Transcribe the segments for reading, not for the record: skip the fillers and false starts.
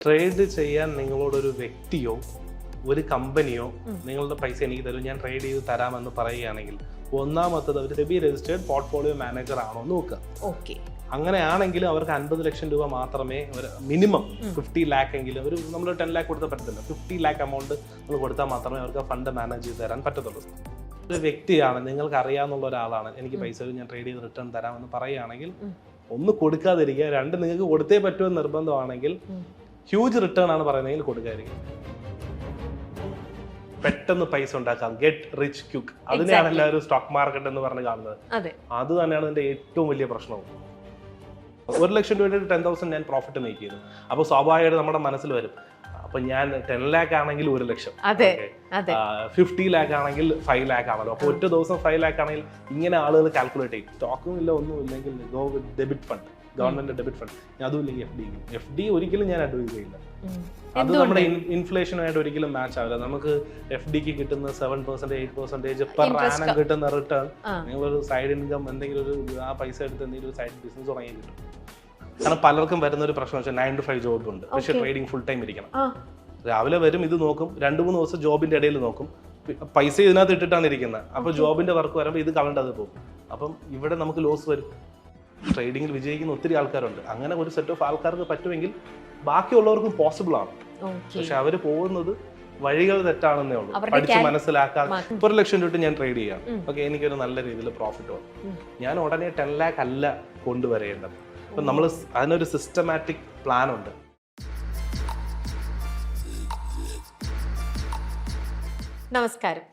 Trade ചെയ്യാൻ നിങ്ങളോടൊരു വ്യക്തിയോ ഒരു കമ്പനിയോ നിങ്ങളുടെ പൈസ എനിക്ക് തരും, ഞാൻ ട്രേഡ് ചെയ്ത് തരാമെന്ന് പറയുകയാണെങ്കിൽ ഒന്നാമത്തത് അവർ സെബി രജിസ്റ്റേർഡ് പോർട്ട്ഫോളിയോ മാനേജർ ആണോ എന്ന് നോക്കുക. ഓക്കെ, അങ്ങനെയാണെങ്കിൽ അവർക്ക് 50 ലക്ഷം രൂപ മാത്രമേ മിനിമം 50 ലാക്ക് എങ്കിലും നമ്മൾ 10 ലാക്ക് കൊടുത്താൽ പറ്റത്തില്ല. 50 ലാക്ക് എമൗണ്ട് നമ്മൾ കൊടുത്താൽ മാത്രമേ അവർക്ക് ഫണ്ട് മാനേജ് ചെയ്ത് തരാൻ പറ്റത്തുള്ളൂ. ഒരു വ്യക്തിയാണ്, നിങ്ങൾക്ക് അറിയാവുന്ന ഒരാളാണ്, എനിക്ക് പൈസ ഞാൻ ട്രേഡ് ചെയ്ത് റിട്ടേൺ തരാമെന്ന് പറയുകയാണെങ്കിൽ ഒന്ന് കൊടുക്കാതിരിക്കുക. രണ്ട്, നിങ്ങൾക്ക് കൊടുത്തേ പറ്റുമെന്ന് നിർബന്ധമാണെങ്കിൽ ഹ്യൂജ് റിട്ടേൺ ആണ് പറയുന്നതെങ്കിൽ കൊടുക്കാതിരിക്കും. പെട്ടെന്ന് പൈസ ഉണ്ടാക്കാം, ഗെറ്റ് റിച്ച് ക്വിക്ക്, അതിനെയാണ് എല്ലാവരും സ്റ്റോക്ക് മാർക്കറ്റ് എന്ന് പറഞ്ഞ് കാണുന്നത്. അത് തന്നെയാണ് ഇതിന്റെ ഏറ്റവും വലിയ പ്രശ്നവും. 1 ലക്ഷം രൂപയുടെ 10,000 ഞാൻ പ്രോഫിറ്റ് മേക്ക് ചെയ്തു. അപ്പോൾ സ്വാഭാവികമായിട്ട് നമ്മുടെ മനസ്സിൽ വരും, അപ്പൊ ഞാൻ 10 ലാക്ക് ആണെങ്കിൽ 1 ലക്ഷം, 50 ലാക്ക് ആണെങ്കിൽ 5 ലാക്ക് ആണല്ലോ. അപ്പൊ ഒറ്റ ദിവസം 5 ലാക്ക് ആണെങ്കിൽ ഇങ്ങനെ ആളുകൾ കാൽക്കുലേറ്റ് ചെയ്യും. സ്റ്റോക്കും ഇല്ല, ഒന്നും ഇല്ലെങ്കിൽ go with debit fund, government debit fund. അതും ഇല്ലെങ്കിൽ എഫ് ഡി ഒരിക്കലും ഞാൻ അഡ്വൈസ് ചെയ്യില്ല. അത് നമ്മുടെ ഇൻഫ്ലേഷനുമായിട്ട് ഒരിക്കലും മാച്ച് ആവില്ല. നമുക്ക് എഫ് ഡിക്ക് കിട്ടുന്ന 7%, 8% പെർ ആനം കിട്ടുന്ന റിട്ടേൺ നിങ്ങളൊരു സൈഡ് ഇൻകം എന്തെങ്കിലും ഒരു ആ പൈസ എടുത്ത് എന്തെങ്കിലും ഒരു സൈഡ് ബിസിനസ് തുടങ്ങി കിട്ടും. കാരണം പലർക്കും വരുന്ന ഒരു പ്രശ്നം വെച്ചാൽ 9 to 5 ജോബ് ഉണ്ട്, പക്ഷെ ട്രേഡിംഗ് ഫുൾ ടൈം ഇരിക്കണം. രാവിലെ വരും, ഇത് നോക്കും, 2-3 ദിവസം ജോബിന്റെ ഇടയിൽ നോക്കും, പൈസ ഇതിനകത്ത് ഇട്ടിട്ടാണ് ഇരിക്കുന്നത്. അപ്പൊ ജോബിന്റെ വർക്ക് വരുമ്പോൾ ഇത് കളണ്ടത് പോകും. അപ്പം ഇവിടെ നമുക്ക് ലോസ് വരും. ട്രേഡിംഗിൽ വിജയിക്കുന്ന ഒത്തിരി ആൾക്കാരുണ്ട്. അങ്ങനെ ഒരു സെറ്റ് ഓഫ് ആൾക്കാർക്ക് പറ്റുമെങ്കിൽ ബാക്കിയുള്ളവർക്കും പോസിബിൾ ആണ്. പക്ഷെ അവര് പോകുന്നത് വഴികൾ തെറ്റാണെന്നേ ഉള്ളൂ. പഠിച്ച് മനസ്സിലാക്കാൻ 1 ലക്ഷം രൂപ ഞാൻ ട്രേഡ് ചെയ്യാം, ഓക്കെ, എനിക്കൊരു നല്ല രീതിയിൽ പ്രോഫിറ്റ് വന്നു, ഞാൻ ഉടനെ 10 ലാക്ക് അല്ല കൊണ്ടുവരേണ്ടത്. അപ്പൊ നമ്മൾ അതിനൊരു സിസ്റ്റമാറ്റിക് പ്ലാൻ ഉണ്ട്. നമസ്കാരം.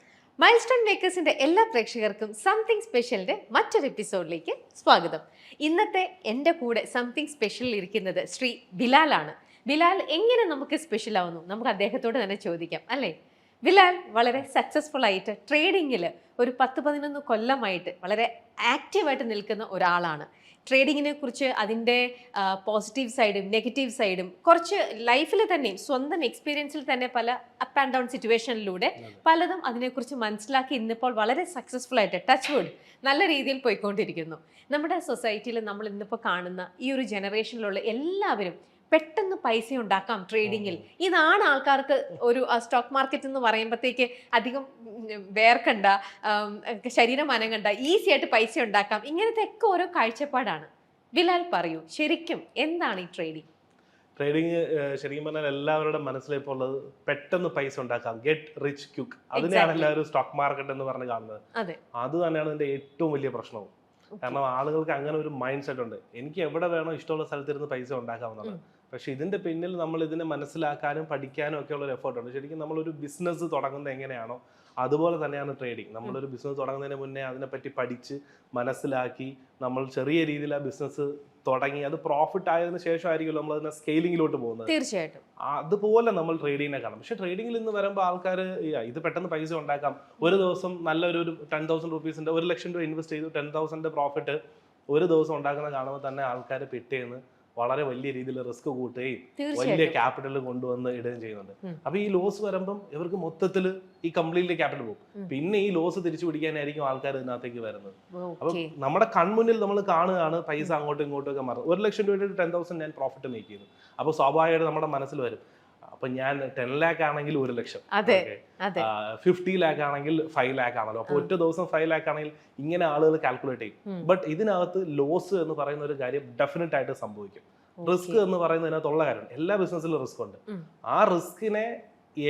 മൈൽസ്റ്റോൺ മേക്കേഴ്സിന്റെ എല്ലാ പ്രേക്ഷകർക്കും സംതിങ് സ്പെഷ്യലിന്റെ മറ്റൊരു എപ്പിസോഡിലേക്ക് സ്വാഗതം. ഇന്നത്തെ എൻ്റെ കൂടെ സംതിങ് സ്പെഷ്യലിൽ ഇരിക്കുന്നത് ശ്രീ ബിലാലാണ്. ബിലാൽ എങ്ങനെ നമുക്ക് സ്പെഷ്യൽ ആവുന്നു, നമുക്ക് അദ്ദേഹത്തോട് തന്നെ ചോദിക്കാം, അല്ലേ? ബിലാൽ വളരെ സക്സസ്ഫുൾ ആയിട്ട് ട്രേഡിങ്ങിൽ ഒരു 10-11 കൊല്ലമായിട്ട് വളരെ ആക്റ്റീവായിട്ട് നിൽക്കുന്ന ഒരാളാണ്. ട്രേഡിങ്ങിനെ കുറിച്ച് അതിൻ്റെ പോസിറ്റീവ് സൈഡും നെഗറ്റീവ് സൈഡും കുറച്ച് ലൈഫിൽ തന്നെയും സ്വന്തം എക്സ്പീരിയൻസിൽ തന്നെ പല അപ്പ് ആൻഡ് ഡൗൺ സിറ്റുവേഷനിലൂടെ പലതും അതിനെക്കുറിച്ച് മനസ്സിലാക്കി ഇന്നിപ്പോൾ വളരെ സക്സസ്ഫുൾ ആയിട്ട് ടച്ച് വുഡ് നല്ല രീതിയിൽ പോയിക്കൊണ്ടിരിക്കുന്നു. നമ്മുടെ സൊസൈറ്റിയിൽ നമ്മൾ ഇന്നിപ്പോൾ കാണുന്ന ഈ ഒരു ജനറേഷനിലുള്ള എല്ലാവരും പെട്ടെന്ന് പൈസ ഉണ്ടാക്കാം ട്രേഡിങ്ങിൽ. ഇതാണ് ആൾക്കാർക്ക് ഒരു സ്റ്റോക്ക് മാർക്കറ്റ് എന്ന് പറയുമ്പോഴത്തേക്ക് അധികം വേർക്കണ്ട, ശരീരം അനങ്ങണ്ട, ഈസി ആയിട്ട് പൈസ ഉണ്ടാക്കാം, ഇങ്ങനത്തെ ഒക്കെ ഓരോ കാഴ്ചപ്പാടാണ്. ബിലാൽ പറയൂ, ശരിക്കും എന്താണ് ഈ ട്രേഡിങ്? ട്രേഡിങ് ശരിക്കും പറഞ്ഞാൽ എല്ലാവരുടെ മനസ്സിലിപ്പോൾ ഉള്ളത് പെട്ടെന്ന് പൈസ ഉണ്ടാക്കാം, ഗെറ്റ് റിച്ച് ക്വിക്ക്, അതിനെയാണ് എല്ലാവരും സ്റ്റോക്ക് മാർക്കറ്റ് എന്ന് പറഞ്ഞ് കാണുന്നത്. അത് തന്നെയാണ് ഇതിന്റെ ഏറ്റവും വലിയ പ്രശ്നവും. കാരണം ആളുകൾക്ക് അങ്ങനെ ഒരു മൈൻഡ് സെറ്റ് ഉണ്ട്, എനിക്ക് എവിടെ വേണോ ഇഷ്ടമുള്ള സ്ഥലത്തിരുന്ന് പൈസ ഉണ്ടാക്കാവുന്നതാണ്. പക്ഷെ ഇതിന്റെ പിന്നിൽ നമ്മൾ ഇതിനെ മനസ്സിലാക്കാനും പഠിക്കാനും ഒക്കെ ഉള്ള ഒരു എഫേർട്ട് ഉണ്ട്. ശരിക്കും നമ്മളൊരു ബിസിനസ് തുടങ്ങുന്നത് എങ്ങനെയാണോ അതുപോലെ തന്നെയാണ് ട്രേഡിങ്. നമ്മളൊരു ബിസിനസ് തുടങ്ങുന്നതിന് മുന്നേ അതിനെപ്പറ്റി പഠിച്ച് മനസ്സിലാക്കി നമ്മൾ ചെറിയ രീതിയിൽ ആ ബിസിനസ് തുടങ്ങി അത് പ്രോഫിറ്റ് ആയതിനു ശേഷമായിരിക്കും നമ്മൾ അതിനെ സ്കെയിലിങ്ങിലോട്ട് പോകുന്നത്. തീർച്ചയായിട്ടും അതുപോലെ നമ്മൾ ട്രേഡിങ്ങിനെ കാണും. പക്ഷെ ട്രേഡിങ്ങിൽ നിന്ന് വരുമ്പോൾ ആൾക്കാർ ഇത് പെട്ടെന്ന് പൈസ ഉണ്ടാക്കാം, ഒരു ദിവസം നല്ലൊരു 10,000 റുപ്പീസിന്റെ 1 ലക്ഷം രൂപ ഇൻവെസ്റ്റ് ചെയ്തു, 10,000 പ്രോഫിറ്റ് ഒരു ദിവസം ഉണ്ടാക്കുന്ന കാണുമ്പോൾ തന്നെ ആൾക്കാർ പിറ്റേന്ന് വളരെ വലിയ രീതിയിൽ റിസ്ക് കൂട്ടുകയും വലിയ ക്യാപിറ്റൽ കൊണ്ടുവന്ന് ഇടുകയും ചെയ്യുന്നുണ്ട്. അപ്പൊ ഈ ലോസ് വരുമ്പം ഇവർക്ക് മൊത്തത്തിൽ ഈ കംപ്ലീറ്റ്ലി ക്യാപിറ്റൽ പോകും. പിന്നെ ഈ ലോസ് തിരിച്ചു പിടിക്കാനായിരിക്കും ആൾക്കാർ ഇതിനകത്തേക്ക് വരുന്നത്. അപ്പൊ നമ്മുടെ കൺമുന്നിൽ നമ്മൾ കാണുകയാണ് പൈസ അങ്ങോട്ടും ഇങ്ങോട്ടും ഒക്കെ മാറും. 1 ലക്ഷം രൂപയുടെ 10,000 ഞാൻ പ്രോഫിറ്റ് മേക്ക് ചെയ്തു. അപ്പൊ സ്വാഭാവികമായിട്ട് നമ്മുടെ മനസ്സിൽ വരും, അപ്പൊ ഞാൻ 10 ലാക്ക് ആണെങ്കിൽ 1 ലക്ഷം, 50 ലാക്ക് ആണെങ്കിൽ 5 ലാക്ക് ആണല്ലോ. അപ്പൊ ഒറ്റ ദിവസം 5 ലാക്ക് ആണെങ്കിൽ ഇങ്ങനെ ആളുകൾ കാൽക്കുലേറ്റ് ചെയ്യും. ബട്ട് ഇതിനകത്ത് ലോസ് എന്ന് പറയുന്ന ഒരു കാര്യം ഡെഫിനറ്റ് ആയിട്ട് സംഭവിക്കും. റിസ്ക് എന്ന് പറയുന്നതിനകത്തുള്ള കാര്യം, എല്ലാ ബിസിനസ്സിലും റിസ്ക് ഉണ്ട്. ആ റിസ്കിനെ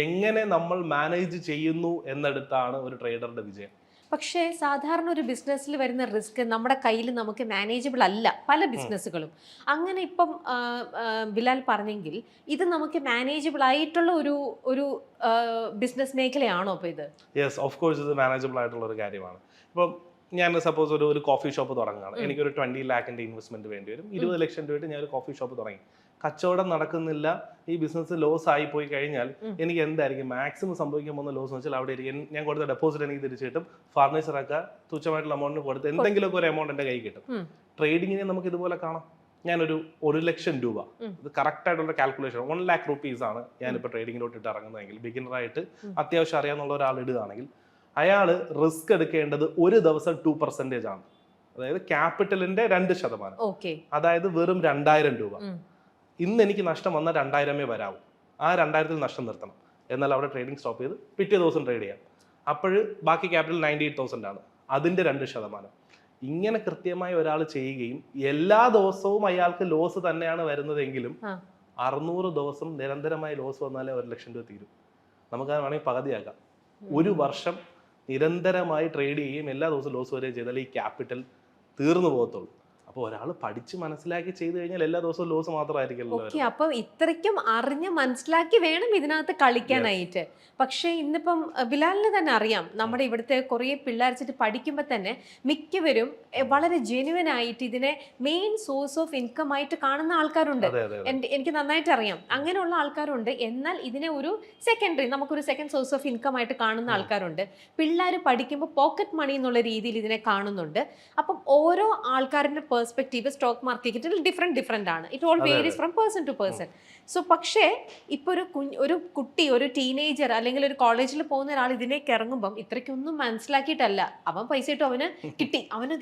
എങ്ങനെ നമ്മൾ മാനേജ് ചെയ്യുന്നു എന്നെടുത്താണ് ഒരു ട്രേഡറുടെ വിജയം. പക്ഷേ സാധാരണ ഒരു ബിസിനസ്സിൽ വരുന്ന റിസ്ക് നമ്മുടെ കയ്യിൽ നമുക്ക് മാനേജബിൾ അല്ല പല ബിസിനസ്സുകളും. അങ്ങനെ ഇപ്പം ബിലാൽ പറഞ്ഞെങ്കിൽ ഇത് നമുക്ക് മാനേജബിൾ ആയിട്ടുള്ള ഒരു ബിസിനസ് മേഖലയാണോ അപ്പോൾ ഇത്? യെസ്, ഓഫ് കോഴ്സ് ഇത് മാനേജബിൾ ആയിട്ടുള്ള ഒരു കാര്യമാണ്. ഇപ്പം ഞാൻ സപ്പോസ് ഒരു കോഫി ഷോപ്പ് തുടങ്ങുകയാണ്, എനിക്കൊരു 20 ലാക്കിന്റെ ഇൻവെസ്റ്റ്മെന്റ് വേണ്ടി വരും. 20 ലക്ഷം രൂപയായിട്ട് ഞാൻ ഒരു കോഫി ഷോപ്പ് തുടങ്ങി, കച്ചവടം നടക്കുന്നില്ല, ഈ ബിസിനസ് ലോസ് ആയി പോയി കഴിഞ്ഞാൽ എനിക്ക് എന്തായിരിക്കും മാക്സിമം സംഭവിക്കാൻ പോകുന്ന ലോസ് എന്ന് വെച്ചാൽ അവിടെ ഞാൻ കൊടുത്ത ഡെപ്പോസിറ്റ് എനിക്ക് തിരിച്ചു കിട്ടും, ഫർണിച്ചറൊക്കെ തുച്ഛമായിട്ടുള്ള എമൗണ്ടിന് കൊടുത്ത് എന്തെങ്കിലുമൊക്കെ ഒരു എമൗണ്ട് എൻ്റെ കൈ കിട്ടും. ട്രേഡിങ്ങിനെ നമുക്ക് ഇതുപോലെ കാണാം. ഞാനൊരു 1 ലക്ഷം രൂപ, ഇത് കറക്റ്റ് ആയിട്ടുള്ള കാൽക്കുലേഷൻ, 1 ലാക്ക് റുപ്പീസ് ആണ് ഞാനിപ്പോൾ ട്രേഡിങ്ങിലോട്ട് ഇട്ട് ഇറങ്ങുന്നതെങ്കിൽ, ബിഗിനറായിട്ട് അത്യാവശ്യം അറിയാവുന്ന ഒരാൾ ഇടുകയാണെങ്കിൽ അയാൾ റിസ്ക് എടുക്കേണ്ടത് ഒരു ദിവസം 2% ആണ്. അതായത് ക്യാപിറ്റലിന്റെ 2%, അതായത് വെറും 2,000 രൂപ. ഇന്ന് എനിക്ക് നഷ്ടം വന്നാൽ 2000 വരാവും. ആ 2000 നഷ്ടം നിർത്തണം. എന്നാൽ അവിടെ ട്രേഡിംഗ് സ്റ്റോപ്പ് ചെയ്ത് പിറ്റേ ദിവസം ട്രേഡ് ചെയ്യാം. അപ്പോൾ ബാക്കി ക്യാപിറ്റൽ 98,000 ആണ്. അതിൻ്റെ 2%. ഇങ്ങനെ കൃത്യമായി ഒരാൾ ചെയ്യുകയും എല്ലാ ദിവസവും അയാൾക്ക് ലോസ് തന്നെയാണ് വരുന്നതെങ്കിലും 600 ദിവസം നിരന്തരമായി ലോസ് വന്നാലേ 1 ലക്ഷം രൂപ തീരും. നമുക്കത് വേണമെങ്കിൽ പകുതിയാക്കാം. ഒരു വർഷം നിരന്തരമായി ട്രേഡ് ചെയ്യുകയും എല്ലാ ദിവസവും ലോസ് വരികയും ചെയ്താൽ ഈ ക്യാപിറ്റൽ തീർന്നു പോകത്തുള്ളൂ. അപ്പോൾ ഒരാൾ പഠിച്ച് മനസ്സിലാക്കി ചെയ്തു കഴിഞ്ഞാൽ എല്ലാ ദിവസവും ലോസ് മാത്രമായിരിക്കുമല്ലോ. ഓക്കെ, അപ്പം ഇത്രയ്ക്കും അറിഞ്ഞ് മനസ്സിലാക്കി വേണം ഇതിനകത്ത് കളിക്കാനായിട്ട്. പക്ഷേ ഇന്നിപ്പം ബിലാലിന് തന്നെ അറിയാം, നമ്മുടെ ഇവിടുത്തെ കുറേ പിള്ളേർച്ചിട്ട് പഠിക്കുമ്പോൾ തന്നെ മിക്കവരും വളരെ ജെന്യുവൻ ആയിട്ട് ഇതിനെ മെയിൻ സോഴ്സ് ഓഫ് ഇൻകം ആയിട്ട് കാണുന്ന ആൾക്കാരുണ്ട്. എനിക്ക് നന്നായിട്ട് അറിയാം അങ്ങനെയുള്ള ആൾക്കാരുണ്ട്. എന്നാൽ ഇതിനെ ഒരു സെക്കൻഡറി, നമുക്കൊരു സെക്കൻഡ് സോഴ്സ് ഓഫ് ഇൻകം ആയിട്ട് കാണുന്ന ആൾക്കാരുണ്ട്. പിള്ളേർ പഠിക്കുമ്പോൾ പോക്കറ്റ് മണി എന്നുള്ള രീതിയിൽ ഇതിനെ കാണുന്നുണ്ട്. അപ്പം ഓരോ ആൾക്കാരുടെ പെർസ്പെക്റ്റീവ് സ്റ്റോക്ക് മാർക്കറ്റിൽ ഡിഫറെന്റ് ആണ്. It all varies from person to person. So പക്ഷേ ഇപ്പോൾ ഒരു കുട്ടി, ഒരു ടീനേജർ അല്ലെങ്കിൽ ഒരു കോളേജിൽ പോകുന്ന ഒരാൾ ഇതിലേക്ക് ഇറങ്ങുമ്പം ഇത്രയ്ക്കൊന്നും മനസ്സിലാക്കിയിട്ടല്ല. അവൻ പൈസ ഇട്ടു, അവന് കിട്ടി, അവന്